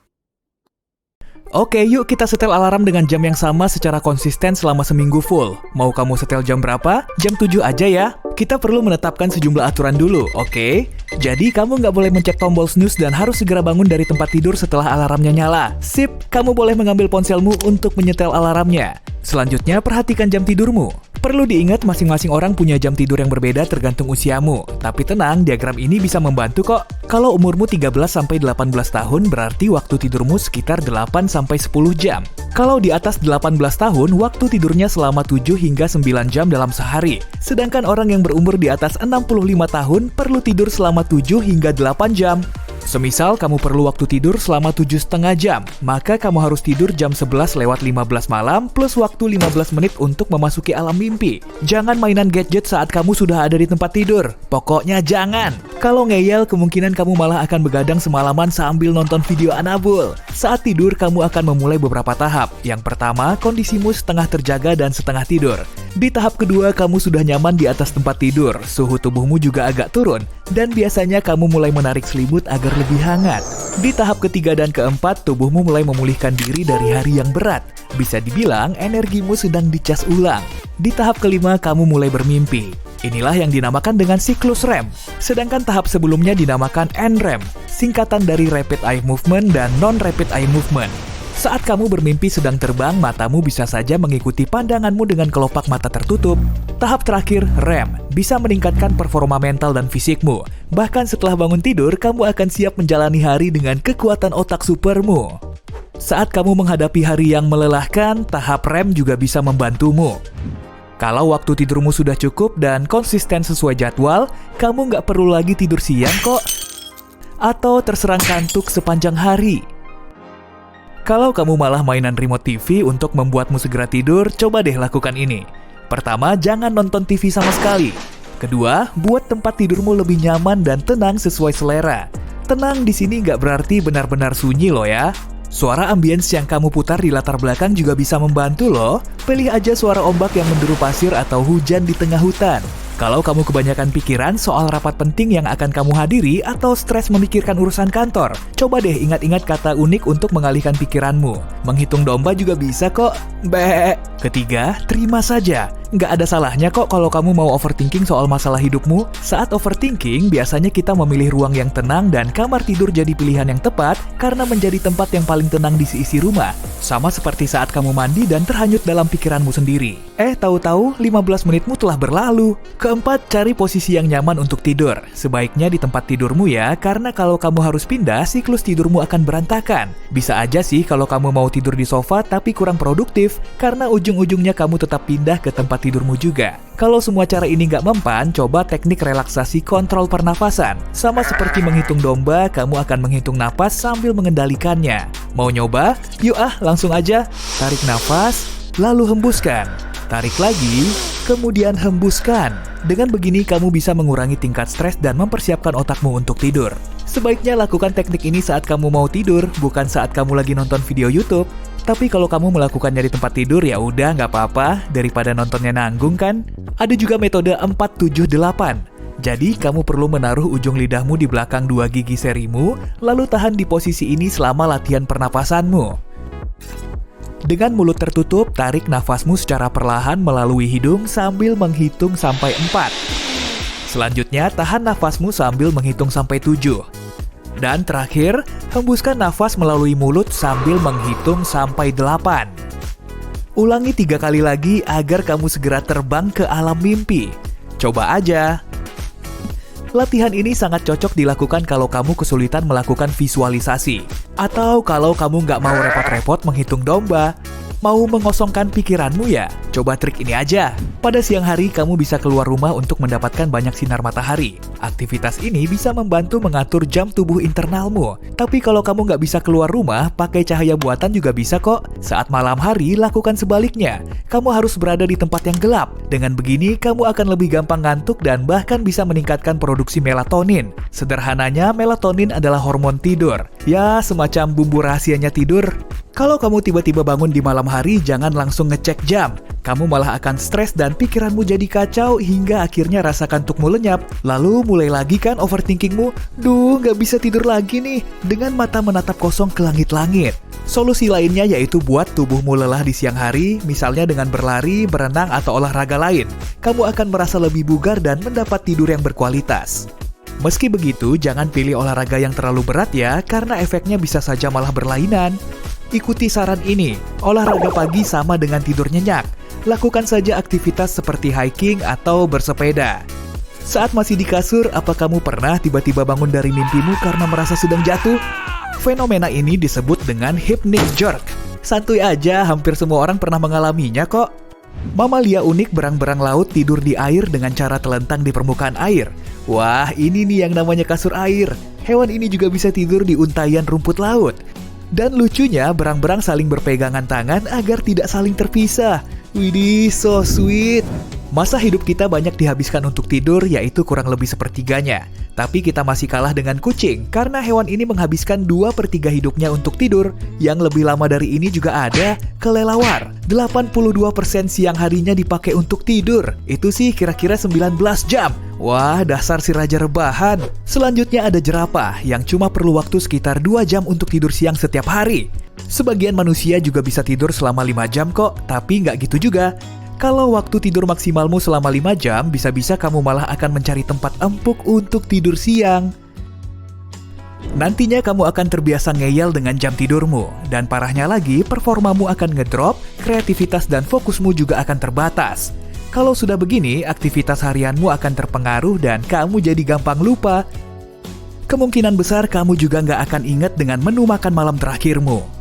[SPEAKER 4] Oke, yuk kita setel alarm dengan jam yang sama secara konsisten selama seminggu full. Mau kamu setel jam berapa? Jam 7 aja ya. Kita perlu menetapkan sejumlah aturan dulu, oke? Jadi kamu nggak boleh mencet tombol snooze dan harus segera bangun dari tempat tidur setelah alarmnya nyala. Sip, kamu boleh mengambil ponselmu untuk menyetel alarmnya. Selanjutnya, perhatikan jam tidurmu. Perlu diingat masing-masing orang punya jam tidur yang berbeda tergantung usiamu. Tapi tenang, diagram ini bisa membantu kok. Kalau umurmu 13-18 tahun, berarti waktu tidurmu sekitar 8-10 jam. Kalau di atas 18 tahun, waktu tidurnya selama 7 hingga 9 jam dalam sehari. Sedangkan orang yang berumur di atas 65 tahun perlu tidur selama 7 hingga 8 jam. Semisal kamu perlu waktu tidur selama 7,5 jam, maka kamu harus tidur jam 11:15 malam plus waktu 15 menit untuk memasuki alam mimpi. Jangan mainan gadget saat kamu sudah ada di tempat tidur. Pokoknya jangan. Kalau ngeyel, kemungkinan kamu malah akan begadang semalaman sambil nonton video anabul. Saat tidur, kamu akan memulai beberapa tahap. Yang pertama, kondisimu setengah terjaga dan setengah tidur. Di tahap kedua, kamu sudah nyaman di atas tempat tidur. Suhu tubuhmu juga agak turun. Dan biasanya kamu mulai menarik selimut agar lebih hangat. Di tahap ketiga dan keempat, tubuhmu mulai memulihkan diri dari hari yang berat. Bisa dibilang, energimu sedang dicas ulang. Di tahap kelima, kamu mulai bermimpi. Inilah yang dinamakan dengan siklus REM. Sedangkan tahap sebelumnya dinamakan NREM, singkatan dari Rapid Eye Movement dan Non-Rapid Eye Movement. Saat kamu bermimpi sedang terbang, matamu bisa saja mengikuti pandanganmu dengan kelopak mata tertutup. Tahap terakhir, REM, bisa meningkatkan performa mental dan fisikmu. Bahkan setelah bangun tidur, kamu akan siap menjalani hari dengan kekuatan otak supermu. Saat kamu menghadapi hari yang melelahkan, tahap REM juga bisa membantumu. Kalau waktu tidurmu sudah cukup dan konsisten sesuai jadwal, kamu nggak perlu lagi tidur siang kok. Atau terserang kantuk sepanjang hari. Kalau kamu malah mainan remote TV untuk membuatmu segera tidur, coba deh lakukan ini. Pertama, jangan nonton TV sama sekali. Kedua, buat tempat tidurmu lebih nyaman dan tenang sesuai selera. Tenang di sini nggak berarti benar-benar sunyi loh ya. Suara ambience yang kamu putar di latar belakang juga bisa membantu loh. Pilih aja suara ombak yang menduru pasir atau hujan di tengah hutan. Kalau kamu kebanyakan pikiran soal rapat penting yang akan kamu hadiri atau stres memikirkan urusan kantor, coba deh ingat-ingat kata unik untuk mengalihkan pikiranmu. Menghitung domba juga bisa kok. Be. Ketiga, terima saja. Nggak ada salahnya kok kalau kamu mau overthinking soal masalah hidupmu. Saat overthinking, biasanya kita memilih ruang yang tenang dan kamar tidur jadi pilihan yang tepat karena menjadi tempat yang paling tenang di seisi rumah. Sama seperti saat kamu mandi dan terhanyut dalam pikiranmu sendiri. Tahu-tahu 15 menitmu telah berlalu. Keempat, cari posisi yang nyaman untuk tidur. Sebaiknya di tempat tidurmu ya, karena kalau kamu harus pindah, siklus tidurmu akan berantakan. Bisa aja sih kalau kamu mau tidur di sofa tapi kurang produktif, karena ujung-ujungnya kamu tetap pindah ke tempat tidurmu juga. Kalau semua cara ini nggak mempan, coba teknik relaksasi kontrol pernafasan. Sama seperti menghitung domba, kamu akan menghitung napas sambil mengendalikannya. Mau nyoba? Yuk langsung aja. Tarik nafas, lalu hembuskan. Tarik lagi, kemudian hembuskan. Dengan begini kamu bisa mengurangi tingkat stres dan mempersiapkan otakmu untuk tidur. Sebaiknya lakukan teknik ini saat kamu mau tidur, bukan saat kamu lagi nonton video YouTube. Tapi kalau kamu melakukannya di tempat tidur ya udah nggak apa-apa, daripada nontonnya nanggung kan. Ada juga metode 4-7-8. Jadi kamu perlu menaruh ujung lidahmu di belakang 2 gigi serimu, lalu tahan di posisi ini selama latihan pernapasanmu. Dengan mulut tertutup, tarik nafasmu secara perlahan melalui hidung sambil menghitung sampai 4. Selanjutnya, tahan nafasmu sambil menghitung sampai 7. Dan terakhir, hembuskan nafas melalui mulut sambil menghitung sampai 8. Ulangi 3 kali lagi agar kamu segera terbang ke alam mimpi. Coba aja. Latihan ini sangat cocok dilakukan kalau kamu kesulitan melakukan visualisasi. Atau kalau kamu nggak mau repot-repot menghitung domba. Mau mengosongkan pikiranmu ya? Coba trik ini aja. Pada siang hari kamu bisa keluar rumah untuk mendapatkan banyak sinar matahari. Aktivitas ini bisa membantu mengatur jam tubuh internalmu. Tapi kalau kamu nggak bisa keluar rumah, pakai cahaya buatan juga bisa kok. Saat malam hari, lakukan sebaliknya. Kamu harus berada di tempat yang gelap. Dengan begini, kamu akan lebih gampang ngantuk dan bahkan bisa meningkatkan produksi melatonin. Sederhananya, melatonin adalah hormon tidur. Ya, semacam bumbu rahasianya tidur. Kalau kamu tiba-tiba bangun di malam hari, jangan langsung ngecek jam. Kamu malah akan stres dan pikiranmu jadi kacau hingga akhirnya rasa kantukmu lenyap. Lalu mulai lagi kan overthinkingmu? Duh, nggak bisa tidur lagi nih. Dengan mata menatap kosong ke langit-langit. Solusi lainnya yaitu buat tubuhmu lelah di siang hari, misalnya dengan berlari, berenang, atau olahraga lain. Kamu akan merasa lebih bugar dan mendapat tidur yang berkualitas. Meski begitu, jangan pilih olahraga yang terlalu berat ya, karena efeknya bisa saja malah berlainan. Ikuti saran ini, olahraga pagi sama dengan tidur nyenyak. Lakukan saja aktivitas seperti hiking atau bersepeda. Saat masih di kasur, apa kamu pernah tiba-tiba bangun dari mimpimu karena merasa sedang jatuh? Fenomena ini disebut dengan hypnic jerk. Santuy aja, hampir semua orang pernah mengalaminya kok. Mamalia unik berang-berang laut tidur di air dengan cara telentang di permukaan air. Wah, ini nih yang namanya kasur air. Hewan ini juga bisa tidur di untaian rumput laut. Dan lucunya, berang-berang saling berpegangan tangan agar tidak saling terpisah. Widih, so sweet. Masa hidup kita banyak dihabiskan untuk tidur, yaitu kurang lebih sepertiganya. Tapi kita masih kalah dengan kucing, karena hewan ini menghabiskan 2/3 hidupnya untuk tidur. Yang lebih lama dari ini juga ada kelelawar. 82% siang harinya dipakai untuk tidur. Itu sih kira-kira 19 jam. Wah, dasar si raja rebahan. Selanjutnya ada jerapah, yang cuma perlu waktu sekitar 2 jam untuk tidur siang setiap hari. Sebagian manusia juga bisa tidur selama 5 jam kok, tapi nggak gitu juga. Kalau waktu tidur maksimalmu selama 5 jam, bisa-bisa kamu malah akan mencari tempat empuk untuk tidur siang. Nantinya kamu akan terbiasa ngeyel dengan jam tidurmu. Dan parahnya lagi, performamu akan ngedrop, kreativitas dan fokusmu juga akan terbatas. Kalau sudah begini, aktivitas harianmu akan terpengaruh dan kamu jadi gampang lupa. Kemungkinan besar kamu juga nggak akan ingat dengan menu makan malam terakhirmu.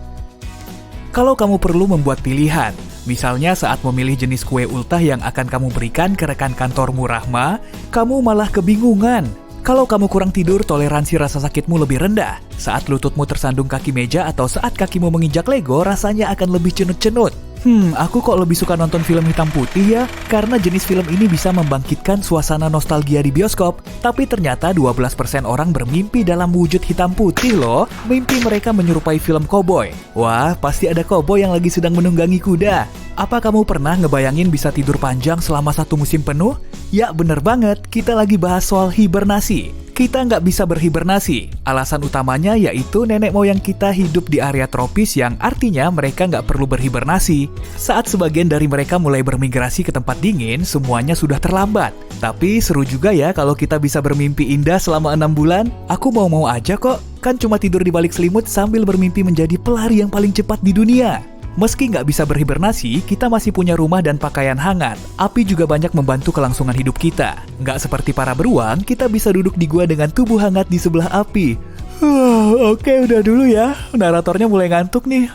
[SPEAKER 4] Kalau kamu perlu membuat pilihan, misalnya saat memilih jenis kue ultah yang akan kamu berikan ke rekan kantormu Rahma, kamu malah kebingungan. Kalau kamu kurang tidur, toleransi rasa sakitmu lebih rendah. Saat lututmu tersandung kaki meja atau saat kakimu menginjak Lego, rasanya akan lebih cenut-cenut. Aku kok lebih suka nonton film hitam putih ya? Karena jenis film ini bisa membangkitkan suasana nostalgia di bioskop. Tapi ternyata 12% orang bermimpi dalam wujud hitam putih loh. Mimpi mereka menyerupai film koboi. Wah, pasti ada koboi yang lagi sedang menunggangi kuda. Apa kamu pernah ngebayangin bisa tidur panjang selama satu musim penuh? Ya bener banget, kita lagi bahas soal hibernasi. Kita nggak bisa berhibernasi. Alasan utamanya yaitu nenek moyang kita hidup di area tropis yang artinya mereka nggak perlu berhibernasi. Saat sebagian dari mereka mulai bermigrasi ke tempat dingin, semuanya sudah terlambat. Tapi seru juga ya kalau kita bisa bermimpi indah selama 6 bulan. Aku mau-mau aja kok. Kan cuma tidur di balik selimut sambil bermimpi menjadi pelari yang paling cepat di dunia. Meski nggak bisa berhibernasi, kita masih punya rumah dan pakaian hangat. Api juga banyak membantu kelangsungan hidup kita. Nggak seperti para beruang, kita bisa duduk di gua dengan tubuh hangat di sebelah api. Oke, udah dulu ya. Naratornya mulai ngantuk nih.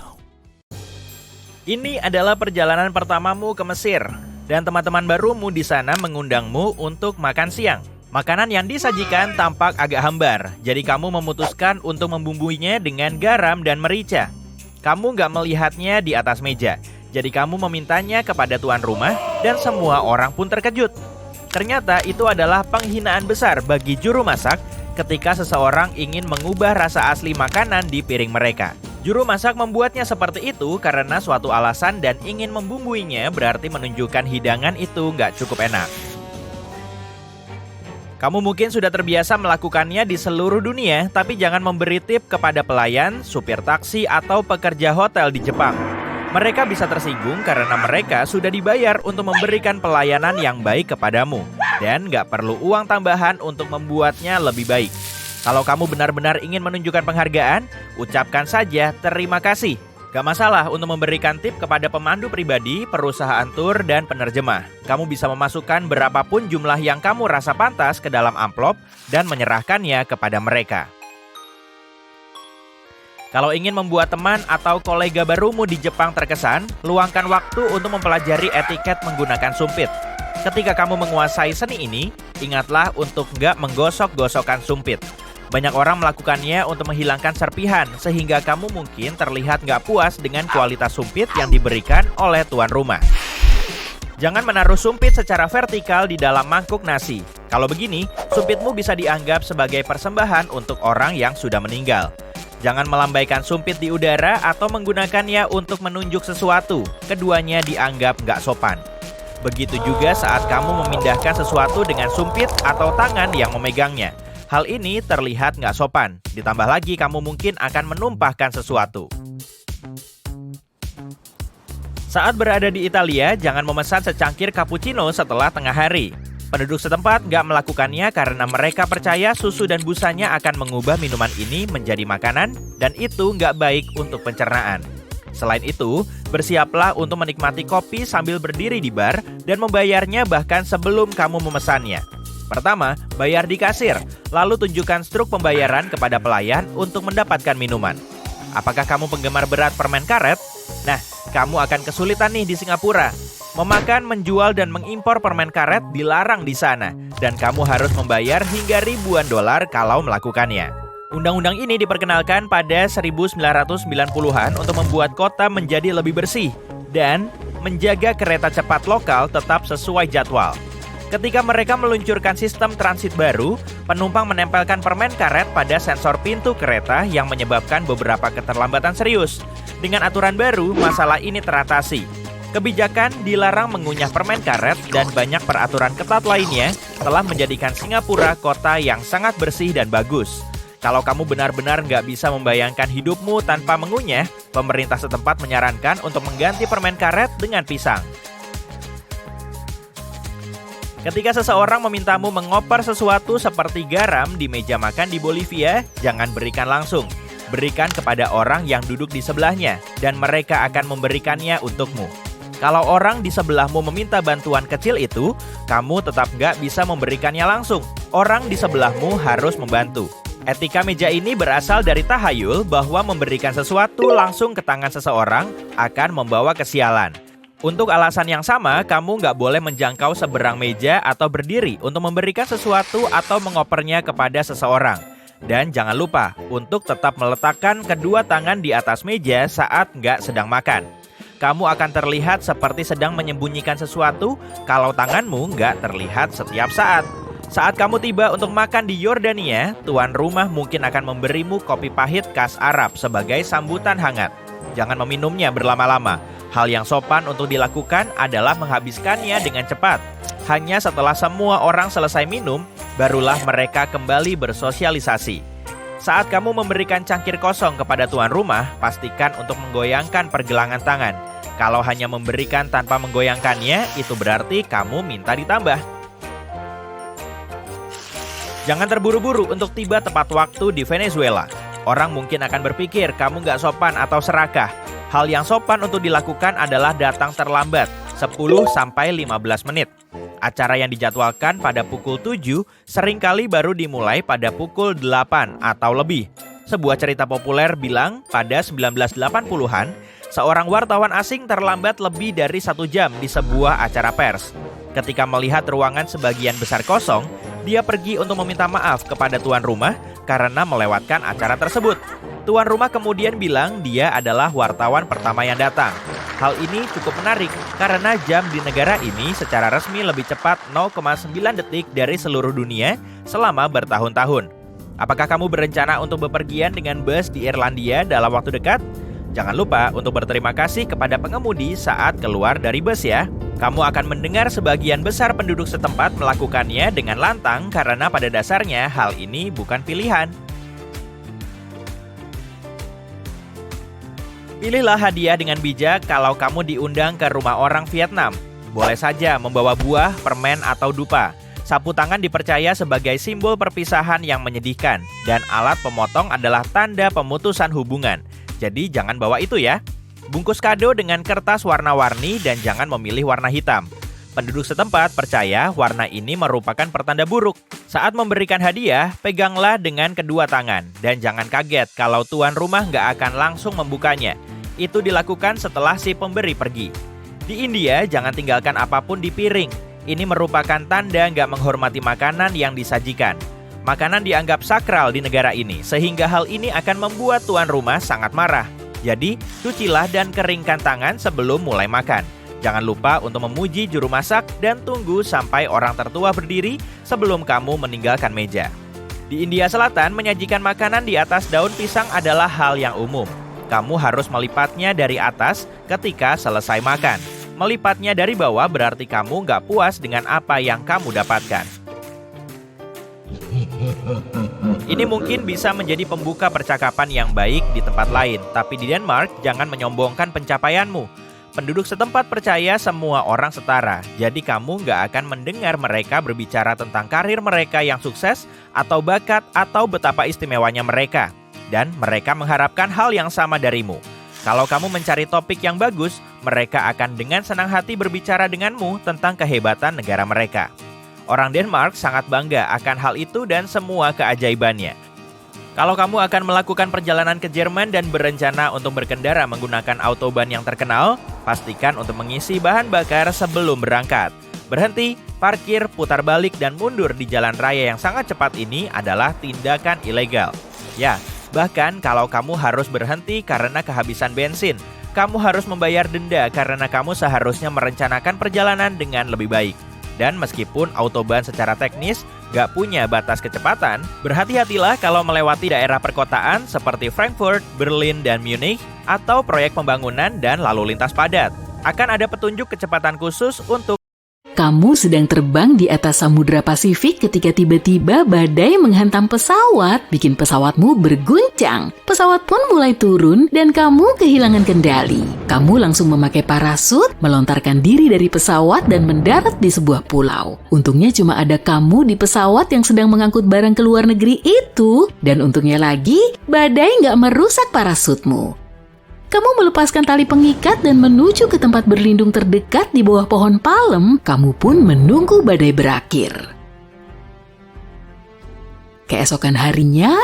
[SPEAKER 5] Ini adalah perjalanan pertamamu ke Mesir, dan teman-teman barumu di sana mengundangmu untuk makan siang. Makanan yang disajikan tampak agak hambar, jadi kamu memutuskan untuk membumbuinya dengan garam dan merica. Kamu nggak melihatnya di atas meja, jadi kamu memintanya kepada tuan rumah dan semua orang pun terkejut. Ternyata itu adalah penghinaan besar bagi juru masak ketika seseorang ingin mengubah rasa asli makanan di piring mereka. Juru masak membuatnya seperti itu karena suatu alasan dan ingin membumbuinya berarti menunjukkan hidangan itu nggak cukup enak. Kamu mungkin sudah terbiasa melakukannya di seluruh dunia, tapi jangan memberi tip kepada pelayan, supir taksi, atau pekerja hotel di Jepang. Mereka bisa tersinggung karena mereka sudah dibayar untuk memberikan pelayanan yang baik kepadamu, dan nggak perlu uang tambahan untuk membuatnya lebih baik. Kalau kamu benar-benar ingin menunjukkan penghargaan, ucapkan saja terima kasih. Gak masalah untuk memberikan tip kepada pemandu pribadi, perusahaan tur, dan penerjemah. Kamu bisa memasukkan berapapun jumlah yang kamu rasa pantas ke dalam amplop dan menyerahkannya kepada mereka. Kalau ingin membuat teman atau kolega barumu di Jepang terkesan, luangkan waktu untuk mempelajari etiket menggunakan sumpit. Ketika kamu menguasai seni ini, ingatlah untuk nggak menggosok-gosokkan sumpit. Banyak orang melakukannya untuk menghilangkan serpihan, sehingga kamu mungkin terlihat nggak puas dengan kualitas sumpit yang diberikan oleh tuan rumah. Jangan menaruh sumpit secara vertikal di dalam mangkuk nasi. Kalau begini, sumpitmu bisa dianggap sebagai persembahan untuk orang yang sudah meninggal. Jangan melambaikan sumpit di udara atau menggunakannya untuk menunjuk sesuatu. Keduanya dianggap nggak sopan. Begitu juga saat kamu memindahkan sesuatu dengan sumpit atau tangan yang memegangnya. Hal ini terlihat nggak sopan. Ditambah lagi kamu mungkin akan menumpahkan sesuatu. Saat berada di Italia, jangan memesan secangkir cappuccino setelah tengah hari. Penduduk setempat nggak melakukannya karena mereka percaya susu dan busanya akan mengubah minuman ini menjadi makanan, dan itu nggak baik untuk pencernaan. Selain itu, bersiaplah untuk menikmati kopi sambil berdiri di bar dan membayarnya bahkan sebelum kamu memesannya. Pertama, bayar di kasir, lalu tunjukkan struk pembayaran kepada pelayan untuk mendapatkan minuman. Apakah kamu penggemar berat permen karet? Nah, kamu akan kesulitan nih di Singapura. Memakan, menjual, dan mengimpor permen karet dilarang di sana, dan kamu harus membayar hingga ribuan dolar kalau melakukannya. Undang-undang ini diperkenalkan pada 1990-an untuk membuat kota menjadi lebih bersih dan menjaga kereta cepat lokal tetap sesuai jadwal. Ketika mereka meluncurkan sistem transit baru, penumpang menempelkan permen karet pada sensor pintu kereta yang menyebabkan beberapa keterlambatan serius. Dengan aturan baru, masalah ini teratasi. Kebijakan dilarang mengunyah permen karet dan banyak peraturan ketat lainnya telah menjadikan Singapura kota yang sangat bersih dan bagus. Kalau kamu benar-benar nggak bisa membayangkan hidupmu tanpa mengunyah, pemerintah setempat menyarankan untuk mengganti permen karet dengan pisang. Ketika seseorang memintamu mengoper sesuatu seperti garam di meja makan di Bolivia, jangan berikan langsung. Berikan kepada orang yang duduk di sebelahnya, dan mereka akan memberikannya untukmu. Kalau orang di sebelahmu meminta bantuan kecil itu, kamu tetap nggak bisa memberikannya langsung. Orang di sebelahmu harus membantu. Etika meja ini berasal dari tahayul bahwa memberikan sesuatu langsung ke tangan seseorang akan membawa kesialan. Untuk alasan yang sama, kamu nggak boleh menjangkau seberang meja atau berdiri untuk memberikan sesuatu atau mengopernya kepada seseorang. Dan jangan lupa untuk tetap meletakkan kedua tangan di atas meja saat nggak sedang makan. Kamu akan terlihat seperti sedang menyembunyikan sesuatu kalau tanganmu nggak terlihat setiap saat. Saat kamu tiba untuk makan di Yordania, tuan rumah mungkin akan memberimu kopi pahit khas Arab sebagai sambutan hangat. Jangan meminumnya berlama-lama. Hal yang sopan untuk dilakukan adalah menghabiskannya dengan cepat. Hanya setelah semua orang selesai minum, barulah mereka kembali bersosialisasi. Saat kamu memberikan cangkir kosong kepada tuan rumah, pastikan untuk menggoyangkan pergelangan tangan. Kalau hanya memberikan tanpa menggoyangkannya, itu berarti kamu minta ditambah. Jangan terburu-buru untuk tiba tepat waktu di Venezuela. Orang mungkin akan berpikir kamu nggak sopan atau serakah. Hal yang sopan untuk dilakukan adalah datang terlambat, 10-15 menit. Acara yang dijadwalkan pada pukul 7 seringkali baru dimulai pada pukul 8 atau lebih. Sebuah cerita populer bilang pada 1980-an, seorang wartawan asing terlambat lebih dari 1 jam di sebuah acara pers. Ketika melihat ruangan sebagian besar kosong, dia pergi untuk meminta maaf kepada tuan rumah karena melewatkan acara tersebut. Tuan rumah kemudian bilang dia adalah wartawan pertama yang datang. Hal ini cukup menarik karena jam di negara ini secara resmi lebih cepat 0,9 detik dari seluruh dunia selama bertahun-tahun. Apakah kamu berencana untuk bepergian dengan bus di Irlandia dalam waktu dekat? Jangan lupa untuk berterima kasih kepada pengemudi saat keluar dari bus ya. Kamu akan mendengar sebagian besar penduduk setempat melakukannya dengan lantang karena pada dasarnya hal ini bukan pilihan. Pilihlah hadiah dengan bijak kalau kamu diundang ke rumah orang Vietnam. Boleh saja membawa buah, permen, atau dupa. Sapu tangan dipercaya sebagai simbol perpisahan yang menyedihkan, dan alat pemotong adalah tanda pemutusan hubungan. Jadi jangan bawa itu ya. Bungkus kado dengan kertas warna-warni dan jangan memilih warna hitam. Penduduk setempat percaya warna ini merupakan pertanda buruk. Saat memberikan hadiah, peganglah dengan kedua tangan. Dan jangan kaget kalau tuan rumah nggak akan langsung membukanya. Itu dilakukan setelah si pemberi pergi. Di India, jangan tinggalkan apapun di piring. Ini merupakan tanda nggak menghormati makanan yang disajikan. Makanan dianggap sakral di negara ini, sehingga hal ini akan membuat tuan rumah sangat marah. Jadi, cucilah dan keringkan tangan sebelum mulai makan. Jangan lupa untuk memuji juru masak dan tunggu sampai orang tertua berdiri sebelum kamu meninggalkan meja. Di India Selatan, menyajikan makanan di atas daun pisang adalah hal yang umum. Kamu harus melipatnya dari atas ketika selesai makan. Melipatnya dari bawah berarti kamu nggak puas dengan apa yang kamu dapatkan. Ini mungkin bisa menjadi pembuka percakapan yang baik di tempat lain, tapi di Denmark jangan menyombongkan pencapaianmu. Penduduk setempat percaya semua orang setara, jadi kamu nggak akan mendengar mereka berbicara tentang karir mereka yang sukses, atau bakat, atau betapa istimewanya mereka. Dan mereka mengharapkan hal yang sama darimu. Kalau kamu mencari topik yang bagus, mereka akan dengan senang hati berbicara denganmu tentang kehebatan negara mereka. Orang Denmark sangat bangga akan hal itu dan semua keajaibannya. Kalau kamu akan melakukan perjalanan ke Jerman dan berencana untuk berkendara menggunakan autobahn yang terkenal, pastikan untuk mengisi bahan bakar sebelum berangkat. Berhenti, parkir, putar balik, dan mundur di jalan raya yang sangat cepat ini adalah tindakan ilegal. Ya, bahkan kalau kamu harus berhenti karena kehabisan bensin, kamu harus membayar denda karena kamu seharusnya merencanakan perjalanan dengan lebih baik. Dan meskipun autobahn secara teknis gak punya batas kecepatan, berhati-hatilah kalau melewati daerah perkotaan seperti Frankfurt, Berlin, dan Munich, atau proyek pembangunan dan lalu lintas padat. Akan ada petunjuk kecepatan khusus untuk
[SPEAKER 2] Kamu sedang terbang di atas Samudra Pasifik ketika tiba-tiba badai menghantam pesawat, bikin pesawatmu berguncang. Pesawat pun mulai turun dan kamu kehilangan kendali. Kamu langsung memakai parasut, melontarkan diri dari pesawat dan mendarat di sebuah pulau. Untungnya cuma ada kamu di pesawat yang sedang mengangkut barang ke luar negeri itu. Dan untungnya lagi, badai nggak merusak parasutmu. Kamu melepaskan tali pengikat dan menuju ke tempat berlindung terdekat di bawah pohon palem. Kamu pun menunggu badai berakhir. Keesokan harinya,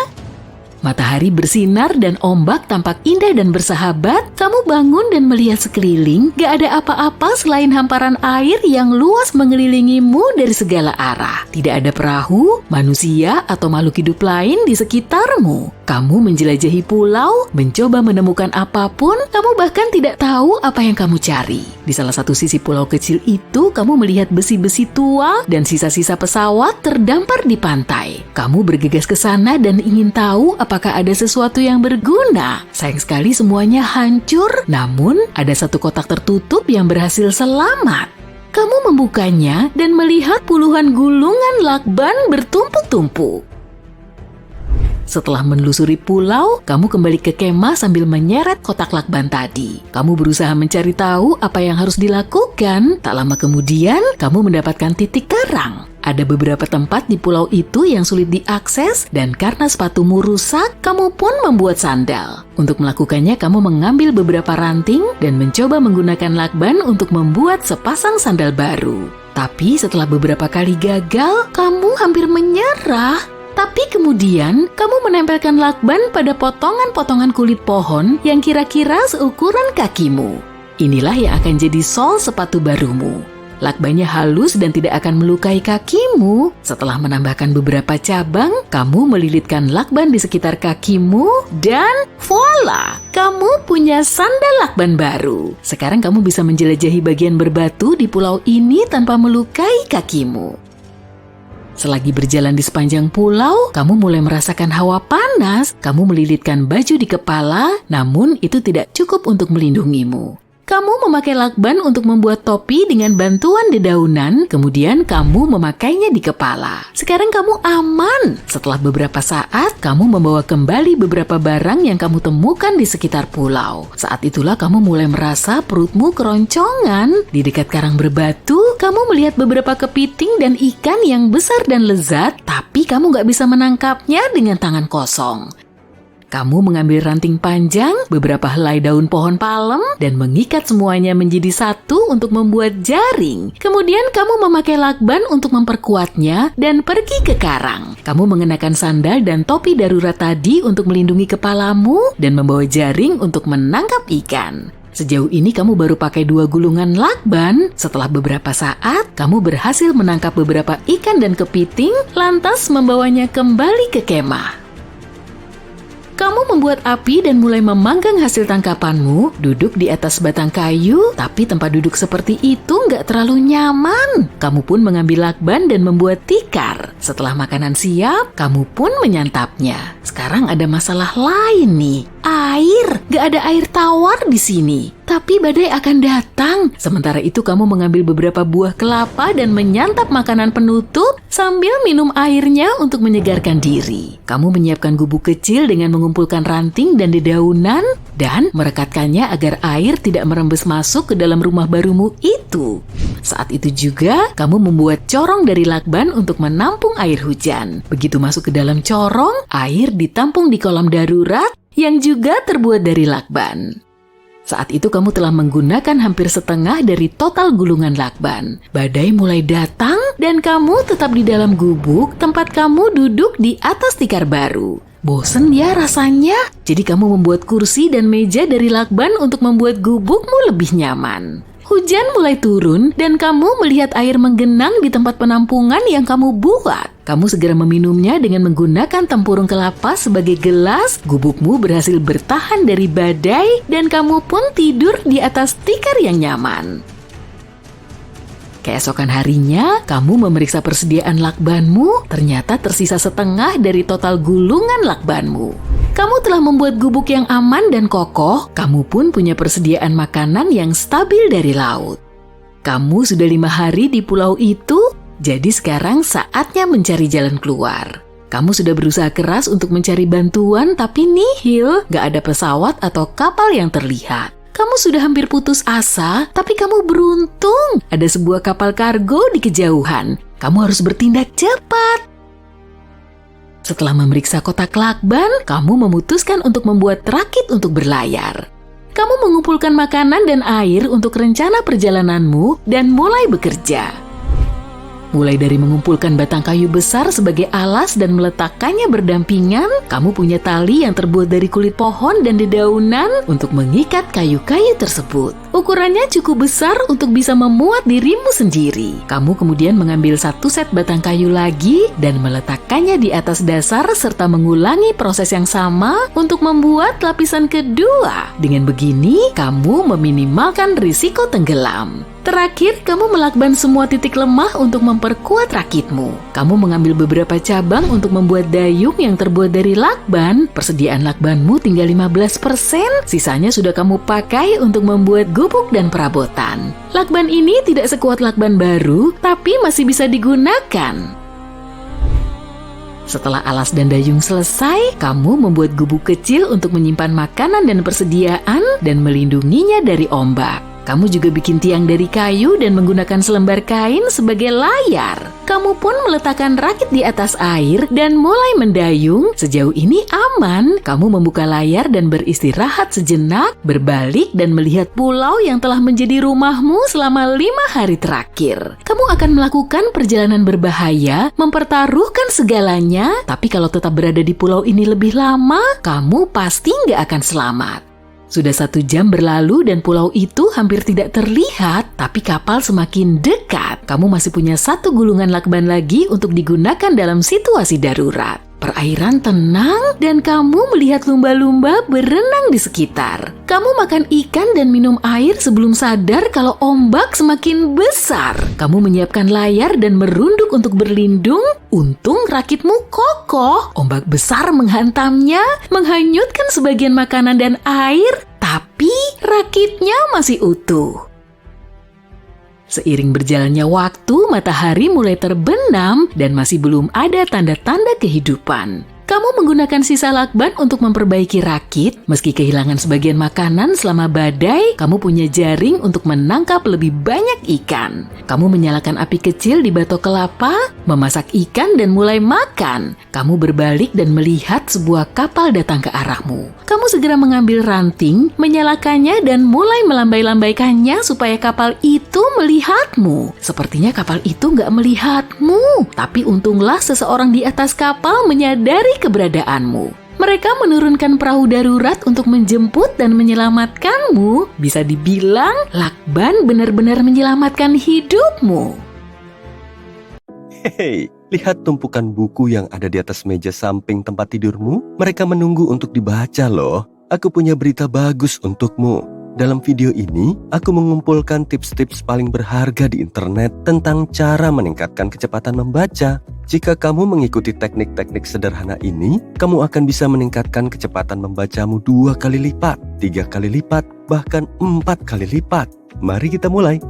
[SPEAKER 2] matahari bersinar dan ombak tampak indah dan bersahabat. Kamu bangun dan melihat sekeliling, gak ada apa-apa selain hamparan air yang luas mengelilingimu dari segala arah. Tidak ada perahu, manusia, atau makhluk hidup lain di sekitarmu. Kamu menjelajahi pulau, mencoba menemukan apapun, kamu bahkan tidak tahu apa yang kamu cari. Di salah satu sisi pulau kecil itu, kamu melihat besi-besi tua dan sisa-sisa pesawat terdampar di pantai. Kamu bergegas ke sana dan ingin tahu apakah ada sesuatu yang berguna. Sayang sekali semuanya hancur, namun ada satu kotak tertutup yang berhasil selamat. Kamu membukanya dan melihat puluhan gulungan lakban bertumpuk-tumpuk. Setelah menelusuri pulau, kamu kembali ke kemah sambil menyeret kotak lakban tadi. Kamu berusaha mencari tahu apa yang harus dilakukan. Tak lama kemudian, kamu mendapatkan titik terang. Ada beberapa tempat di pulau itu yang sulit diakses, dan karena sepatumu rusak, kamu pun membuat sandal. Untuk melakukannya, kamu mengambil beberapa ranting dan mencoba menggunakan lakban untuk membuat sepasang sandal baru. Tapi setelah beberapa kali gagal, kamu hampir menyerah. Tapi kemudian, kamu menempelkan lakban pada potongan-potongan kulit pohon yang kira-kira seukuran kakimu. Inilah yang akan jadi sol sepatu barumu. Lakbannya halus dan tidak akan melukai kakimu. Setelah menambahkan beberapa cabang, kamu melilitkan lakban di sekitar kakimu dan voila! Kamu punya sandal lakban baru. Sekarang kamu bisa menjelajahi bagian berbatu di pulau ini tanpa melukai kakimu. Selagi berjalan di sepanjang pulau, kamu mulai merasakan hawa panas. Kamu melilitkan baju di kepala, namun itu tidak cukup untuk melindungimu. Kamu memakai lakban untuk membuat topi dengan bantuan dedaunan, kemudian kamu memakainya di kepala. Sekarang kamu aman. Setelah beberapa saat, kamu membawa kembali beberapa barang yang kamu temukan di sekitar pulau. Saat itulah kamu mulai merasa perutmu keroncongan. Di dekat karang berbatu, kamu melihat beberapa kepiting dan ikan yang besar dan lezat, tapi kamu gak bisa menangkapnya dengan tangan kosong. Kamu mengambil ranting panjang, beberapa helai daun pohon palem, dan mengikat semuanya menjadi satu untuk membuat jaring. Kemudian kamu memakai lakban untuk memperkuatnya dan pergi ke karang. Kamu mengenakan sandal dan topi darurat tadi untuk melindungi kepalamu dan membawa jaring untuk menangkap ikan. Sejauh ini kamu baru pakai 2 gulungan lakban. Setelah beberapa saat, kamu berhasil menangkap beberapa ikan dan kepiting, lantas membawanya kembali ke kemah. Kamu membuat api dan mulai memanggang hasil tangkapanmu, duduk di atas batang kayu, tapi tempat duduk seperti itu nggak terlalu nyaman. Kamu pun mengambil lakban dan membuat tikar. Setelah makanan siap, kamu pun menyantapnya. Sekarang ada masalah lain nih. Air, gak ada air tawar di sini. Tapi badai akan datang. Sementara itu kamu mengambil beberapa buah kelapa dan menyantap makanan penutup sambil minum airnya untuk menyegarkan diri. Kamu menyiapkan gubuk kecil dengan mengumpulkan ranting dan dedaunan dan merekatkannya agar air tidak merembes masuk ke dalam rumah barumu itu. Saat itu juga kamu membuat corong dari lakban untuk menampung air hujan. Begitu masuk ke dalam corong, air ditampung di kolam darurat yang juga terbuat dari lakban. Saat itu kamu telah menggunakan hampir setengah dari total gulungan lakban. Badai mulai datang dan kamu tetap di dalam gubuk tempat kamu duduk di atas tikar baru. Bosen ya rasanya? Jadi kamu membuat kursi dan meja dari lakban untuk membuat gubukmu lebih nyaman. Hujan mulai turun dan kamu melihat air menggenang di tempat penampungan yang kamu buat. Kamu segera meminumnya dengan menggunakan tempurung kelapa sebagai gelas. Gubukmu berhasil bertahan dari badai dan kamu pun tidur di atas tikar yang nyaman. Keesokan harinya, kamu memeriksa persediaan lakbanmu, ternyata tersisa setengah dari total gulungan lakbanmu. Kamu telah membuat gubuk yang aman dan kokoh, kamu pun punya persediaan makanan yang stabil dari laut. Kamu sudah 5 hari di pulau itu, jadi sekarang saatnya mencari jalan keluar. Kamu sudah berusaha keras untuk mencari bantuan, tapi nihil, gak ada pesawat atau kapal yang terlihat. Kamu sudah hampir putus asa, tapi kamu beruntung. Ada sebuah kapal kargo di kejauhan. Kamu harus bertindak cepat. Setelah memeriksa kotak lakban, kamu memutuskan untuk membuat rakit untuk berlayar. Kamu mengumpulkan makanan dan air untuk rencana perjalananmu dan mulai bekerja. Mulai dari mengumpulkan batang kayu besar sebagai alas dan meletakkannya berdampingan, kamu punya tali yang terbuat dari kulit pohon dan dedaunan untuk mengikat kayu-kayu tersebut. Ukurannya cukup besar untuk bisa memuat dirimu sendiri. Kamu kemudian mengambil satu set batang kayu lagi dan meletakkannya di atas dasar serta mengulangi proses yang sama untuk membuat lapisan kedua. Dengan begini, kamu meminimalkan risiko tenggelam. Terakhir, kamu melakban semua titik lemah untuk memperkuat rakitmu. Kamu mengambil beberapa cabang untuk membuat dayung yang terbuat dari lakban. Persediaan lakbanmu tinggal 15%, sisanya sudah kamu pakai untuk membuat gubuk dan perabotan. Lakban ini tidak sekuat lakban baru, tapi masih bisa digunakan. Setelah alas dan dayung selesai, kamu membuat gubuk kecil untuk menyimpan makanan dan persediaan dan melindunginya dari ombak. Kamu juga bikin tiang dari kayu dan menggunakan selembar kain sebagai layar. Kamu pun meletakkan rakit di atas air dan mulai mendayung. Sejauh ini aman. Kamu membuka layar dan beristirahat sejenak, berbalik dan melihat pulau yang telah menjadi rumahmu selama 5 hari terakhir. Kamu akan melakukan perjalanan berbahaya, mempertaruhkan segalanya, tapi kalau tetap berada di pulau ini lebih lama, kamu pasti nggak akan selamat. Sudah 1 jam berlalu dan pulau itu hampir tidak terlihat, tapi kapal semakin dekat. Kamu masih punya 1 gulungan lakban lagi untuk digunakan dalam situasi darurat. Perairan tenang dan kamu melihat lumba-lumba berenang di sekitar. Kamu makan ikan dan minum air sebelum sadar kalau ombak semakin besar. Kamu menyiapkan layar dan merunduk untuk berlindung. Untung rakitmu kokoh. Ombak besar menghantamnya, menghanyutkan sebagian makanan dan air, tapi rakitnya masih utuh. Seiring berjalannya waktu, matahari mulai terbenam dan masih belum ada tanda-tanda kehidupan. Kamu menggunakan sisa lakban untuk memperbaiki rakit. Meski kehilangan sebagian makanan selama badai, kamu punya jaring untuk menangkap lebih banyak ikan. Kamu menyalakan api kecil di batok kelapa, memasak ikan dan mulai makan. Kamu berbalik dan melihat sebuah kapal datang ke arahmu. Kamu segera mengambil ranting, menyalakannya dan mulai melambai-lambaikannya supaya kapal itu melihatmu. Sepertinya kapal itu nggak melihatmu, tapi untunglah seseorang di atas kapal menyadari keberadaanmu. Mereka menurunkan perahu darurat untuk menjemput dan menyelamatkanmu. Bisa dibilang, lakban benar-benar menyelamatkan hidupmu.
[SPEAKER 1] Hei, lihat tumpukan buku yang ada di atas meja samping tempat tidurmu. Mereka menunggu untuk dibaca loh. Aku punya berita bagus untukmu. Dalam video ini, aku mengumpulkan tips-tips paling berharga di internet tentang cara meningkatkan kecepatan membaca. Jika kamu mengikuti teknik-teknik sederhana ini, kamu akan bisa meningkatkan kecepatan membacamu 2 kali lipat, 3 kali lipat, bahkan 4 kali lipat. Mari kita mulai.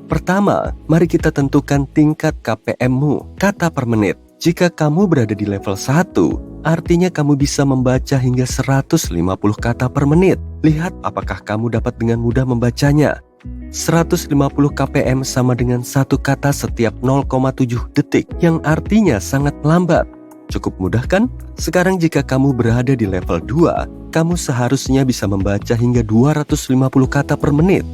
[SPEAKER 1] Pertama, mari kita tentukan tingkat KPM-mu, kata per menit. Jika kamu berada di level 1, artinya kamu bisa membaca hingga 150 kata per menit. Lihat apakah kamu dapat dengan mudah membacanya. 150 kpm sama dengan 1 kata setiap 0,7 detik, yang artinya sangat lambat. Cukup mudah kan? Sekarang jika kamu berada di level 2, kamu seharusnya bisa membaca hingga 250 kata per menit.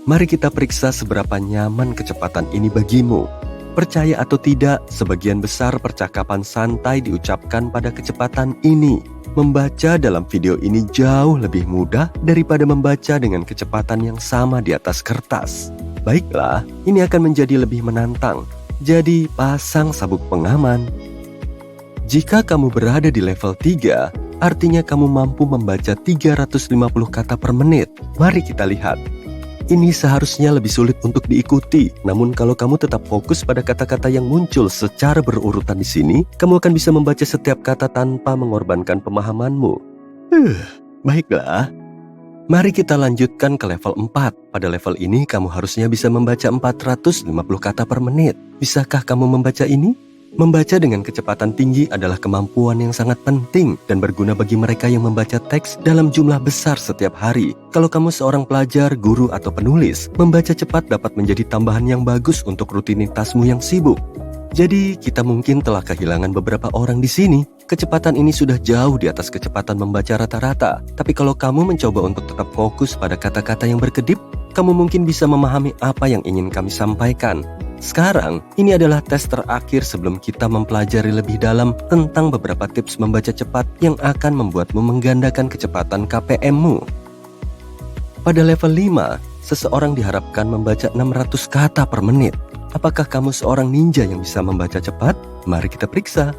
[SPEAKER 1] Mari kita periksa seberapa nyaman kecepatan ini bagimu. Percaya atau tidak, sebagian besar percakapan santai diucapkan pada kecepatan ini. Membaca dalam video ini jauh lebih mudah daripada membaca dengan kecepatan yang sama di atas kertas. Baiklah, ini akan menjadi lebih menantang. Jadi, pasang sabuk pengaman. Jika kamu berada di level 3, artinya kamu mampu membaca 350 kata per menit. Mari kita lihat. Ini seharusnya lebih sulit untuk diikuti. Namun kalau kamu tetap fokus pada kata-kata yang muncul secara berurutan di sini, kamu akan bisa membaca setiap kata tanpa mengorbankan pemahamanmu. Baiklah. Mari kita lanjutkan ke level 4. Pada level ini kamu harusnya bisa membaca 450 kata per menit. Bisakah kamu membaca ini? Membaca dengan kecepatan tinggi adalah kemampuan yang sangat penting dan berguna bagi mereka yang membaca teks dalam jumlah besar setiap hari. Kalau kamu seorang pelajar, guru, atau penulis, membaca cepat dapat menjadi tambahan yang bagus untuk rutinitasmu yang sibuk. Jadi, kita mungkin telah kehilangan beberapa orang di sini. Kecepatan ini sudah jauh di atas kecepatan membaca rata-rata. Tapi kalau kamu mencoba untuk tetap fokus pada kata-kata yang berkedip, kamu mungkin bisa memahami apa yang ingin kami sampaikan. Sekarang, ini adalah tes terakhir sebelum kita mempelajari lebih dalam tentang beberapa tips membaca cepat yang akan membuatmu menggandakan kecepatan KPM-mu. Pada level 5, seseorang diharapkan membaca 600 kata per menit. Apakah kamu seorang ninja yang bisa membaca cepat? Mari kita periksa.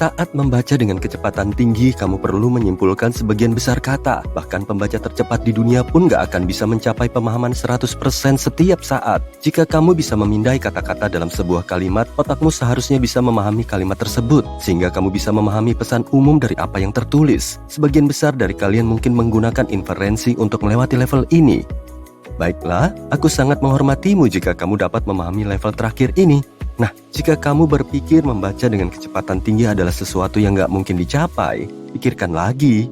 [SPEAKER 1] Saat membaca dengan kecepatan tinggi, kamu perlu menyimpulkan sebagian besar kata. Bahkan pembaca tercepat di dunia pun gak akan bisa mencapai pemahaman 100% setiap saat. Jika kamu bisa memindai kata-kata dalam sebuah kalimat, otakmu seharusnya bisa memahami kalimat tersebut, sehingga kamu bisa memahami pesan umum dari apa yang tertulis. Sebagian besar dari kalian mungkin menggunakan inferensi untuk melewati level ini. Baiklah, aku sangat menghormatimu jika kamu dapat memahami level terakhir ini. Nah, jika kamu berpikir membaca dengan kecepatan tinggi adalah sesuatu yang gak mungkin dicapai, pikirkan lagi.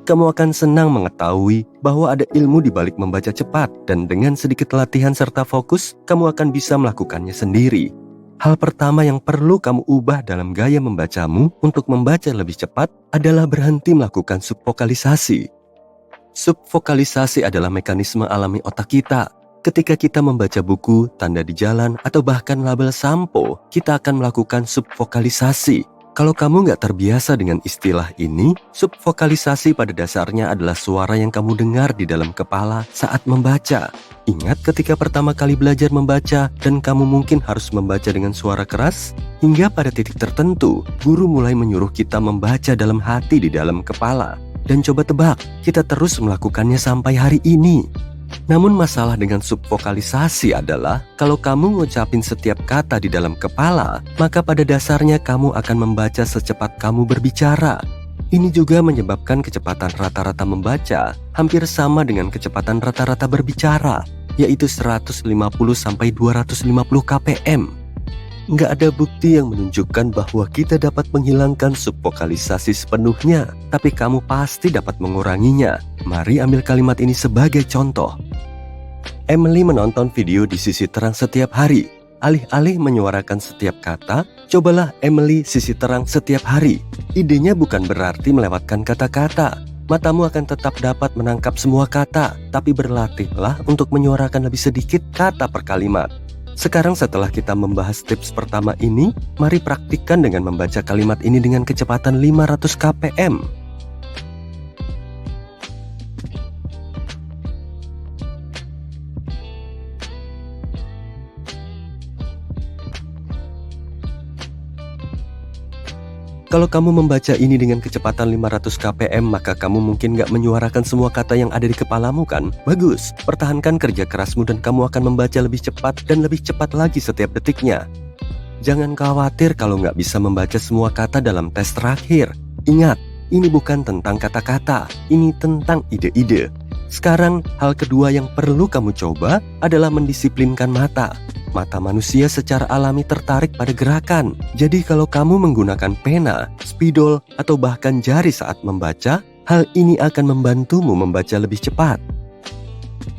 [SPEAKER 1] Kamu akan senang mengetahui bahwa ada ilmu di balik membaca cepat, dan dengan sedikit latihan serta fokus, kamu akan bisa melakukannya sendiri. Hal pertama yang perlu kamu ubah dalam gaya membacamu untuk membaca lebih cepat adalah berhenti melakukan subvokalisasi. Subvokalisasi adalah mekanisme alami otak kita. Ketika kita membaca buku, tanda di jalan, atau bahkan label sampo, kita akan melakukan subvokalisasi. Kalau kamu nggak terbiasa dengan istilah ini, subvokalisasi pada dasarnya adalah suara yang kamu dengar di dalam kepala saat membaca. Ingat ketika pertama kali belajar membaca dan kamu mungkin harus membaca dengan suara keras? Hingga pada titik tertentu, guru mulai menyuruh kita membaca dalam hati di dalam kepala. Dan coba tebak, kita terus melakukannya sampai hari ini. Namun masalah dengan subvokalisasi adalah kalau kamu ngucapin setiap kata di dalam kepala, maka pada dasarnya kamu akan membaca secepat kamu berbicara. Ini juga menyebabkan kecepatan rata-rata membaca hampir sama dengan kecepatan rata-rata berbicara, yaitu 150-250 kpm. Nggak ada bukti yang menunjukkan bahwa kita dapat menghilangkan subvokalisasi sepenuhnya, tapi kamu pasti dapat menguranginya. Mari ambil kalimat ini sebagai contoh. Emily menonton video di sisi terang setiap hari. Alih-alih menyuarakan setiap kata, cobalah Emily sisi terang setiap hari. Idenya bukan berarti melewatkan kata-kata. Matamu akan tetap dapat menangkap semua kata, tapi berlatihlah untuk menyuarakan lebih sedikit kata per kalimat. Sekarang setelah kita membahas tips pertama ini, mari praktikkan dengan membaca kalimat ini dengan kecepatan 500 kpm. Kalau kamu membaca ini dengan kecepatan 500 kpm, maka kamu mungkin gak menyuarakan semua kata yang ada di kepalamu kan? Bagus, pertahankan kerja kerasmu dan kamu akan membaca lebih cepat dan lebih cepat lagi setiap detiknya. Jangan khawatir kalau gak bisa membaca semua kata dalam tes terakhir. Ingat, ini bukan tentang kata-kata, ini tentang ide-ide. Sekarang, hal kedua yang perlu kamu coba adalah mendisiplinkan mata. Mata manusia secara alami tertarik pada gerakan. Jadi kalau kamu menggunakan pena, spidol, atau bahkan jari saat membaca, hal ini akan membantumu membaca lebih cepat.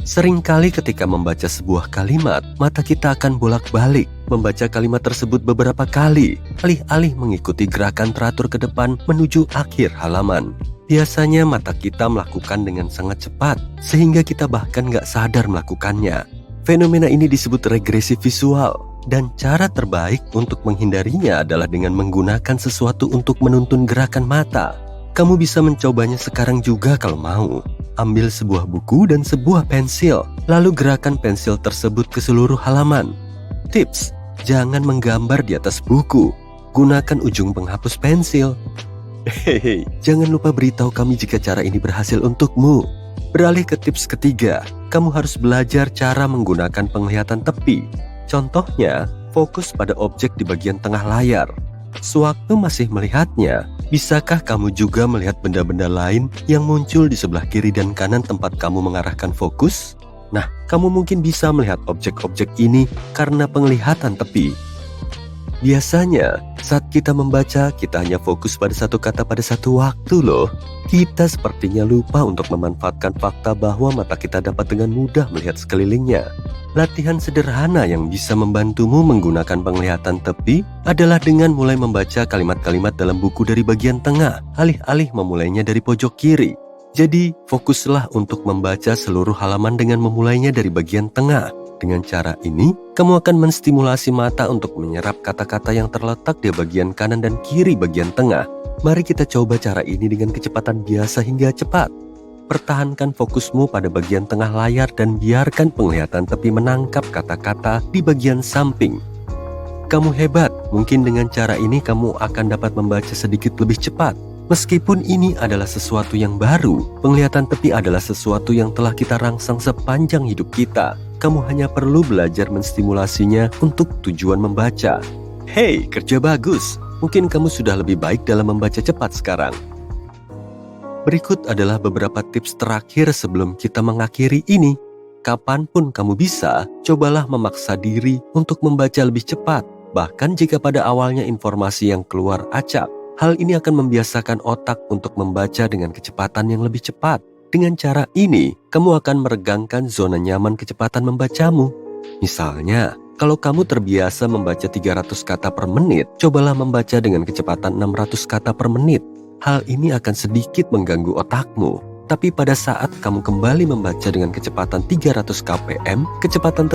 [SPEAKER 1] Seringkali ketika membaca sebuah kalimat, mata kita akan bolak-balik, membaca kalimat tersebut beberapa kali, alih-alih mengikuti gerakan teratur ke depan menuju akhir halaman. Biasanya mata kita melakukan dengan sangat cepat, sehingga kita bahkan gak sadar melakukannya. Fenomena ini disebut regresi visual, dan cara terbaik untuk menghindarinya adalah dengan menggunakan sesuatu untuk menuntun gerakan mata. Kamu bisa mencobanya sekarang juga kalau mau. Ambil sebuah buku dan sebuah pensil, lalu gerakan pensil tersebut ke seluruh halaman. Tips, jangan menggambar di atas buku. Gunakan ujung penghapus pensil. Hehehe, jangan lupa beritahu kami jika cara ini berhasil untukmu. Beralih ke tips ketiga, kamu harus belajar cara menggunakan penglihatan tepi. Contohnya, fokus pada objek di bagian tengah layar. Sewaktu masih melihatnya, bisakah kamu juga melihat benda-benda lain yang muncul di sebelah kiri dan kanan tempat kamu mengarahkan fokus? Nah, kamu mungkin bisa melihat objek-objek ini karena penglihatan tepi. Biasanya, Saat kita membaca, kita hanya fokus pada satu kata pada satu waktu loh. Kita sepertinya lupa untuk memanfaatkan fakta bahwa mata kita dapat dengan mudah melihat sekelilingnya. Latihan sederhana yang bisa membantumu menggunakan penglihatan tepi adalah dengan mulai membaca kalimat-kalimat dalam buku dari bagian tengah, alih-alih memulainya dari pojok kiri. Jadi, fokuslah untuk membaca seluruh halaman dengan memulainya dari bagian tengah. Dengan cara ini, kamu akan menstimulasi mata untuk menyerap kata-kata yang terletak di bagian kanan dan kiri bagian tengah. Mari kita coba cara ini dengan kecepatan biasa hingga cepat. Pertahankan fokusmu pada bagian tengah layar dan biarkan penglihatan tepi menangkap kata-kata di bagian samping. Kamu hebat, mungkin dengan cara ini kamu akan dapat membaca sedikit lebih cepat. Meskipun ini adalah sesuatu yang baru, penglihatan tepi adalah sesuatu yang telah kita rangsang sepanjang hidup kita. Kamu hanya perlu belajar menstimulasinya untuk tujuan membaca. Hey, kerja bagus! Mungkin kamu sudah lebih baik dalam membaca cepat sekarang. Berikut adalah beberapa tips terakhir sebelum kita mengakhiri ini. Kapanpun kamu bisa, cobalah memaksa diri untuk membaca lebih cepat. Bahkan jika pada awalnya informasi yang keluar acak. Hal ini akan membiasakan otak untuk membaca dengan kecepatan yang lebih cepat. Dengan cara ini, kamu akan meregangkan zona nyaman kecepatan membacamu. Misalnya, kalau kamu terbiasa membaca 300 kata per menit, cobalah membaca dengan kecepatan 600 kata per menit. Hal ini akan sedikit mengganggu otakmu. Tapi pada saat kamu kembali membaca dengan kecepatan 300 kpm, kecepatan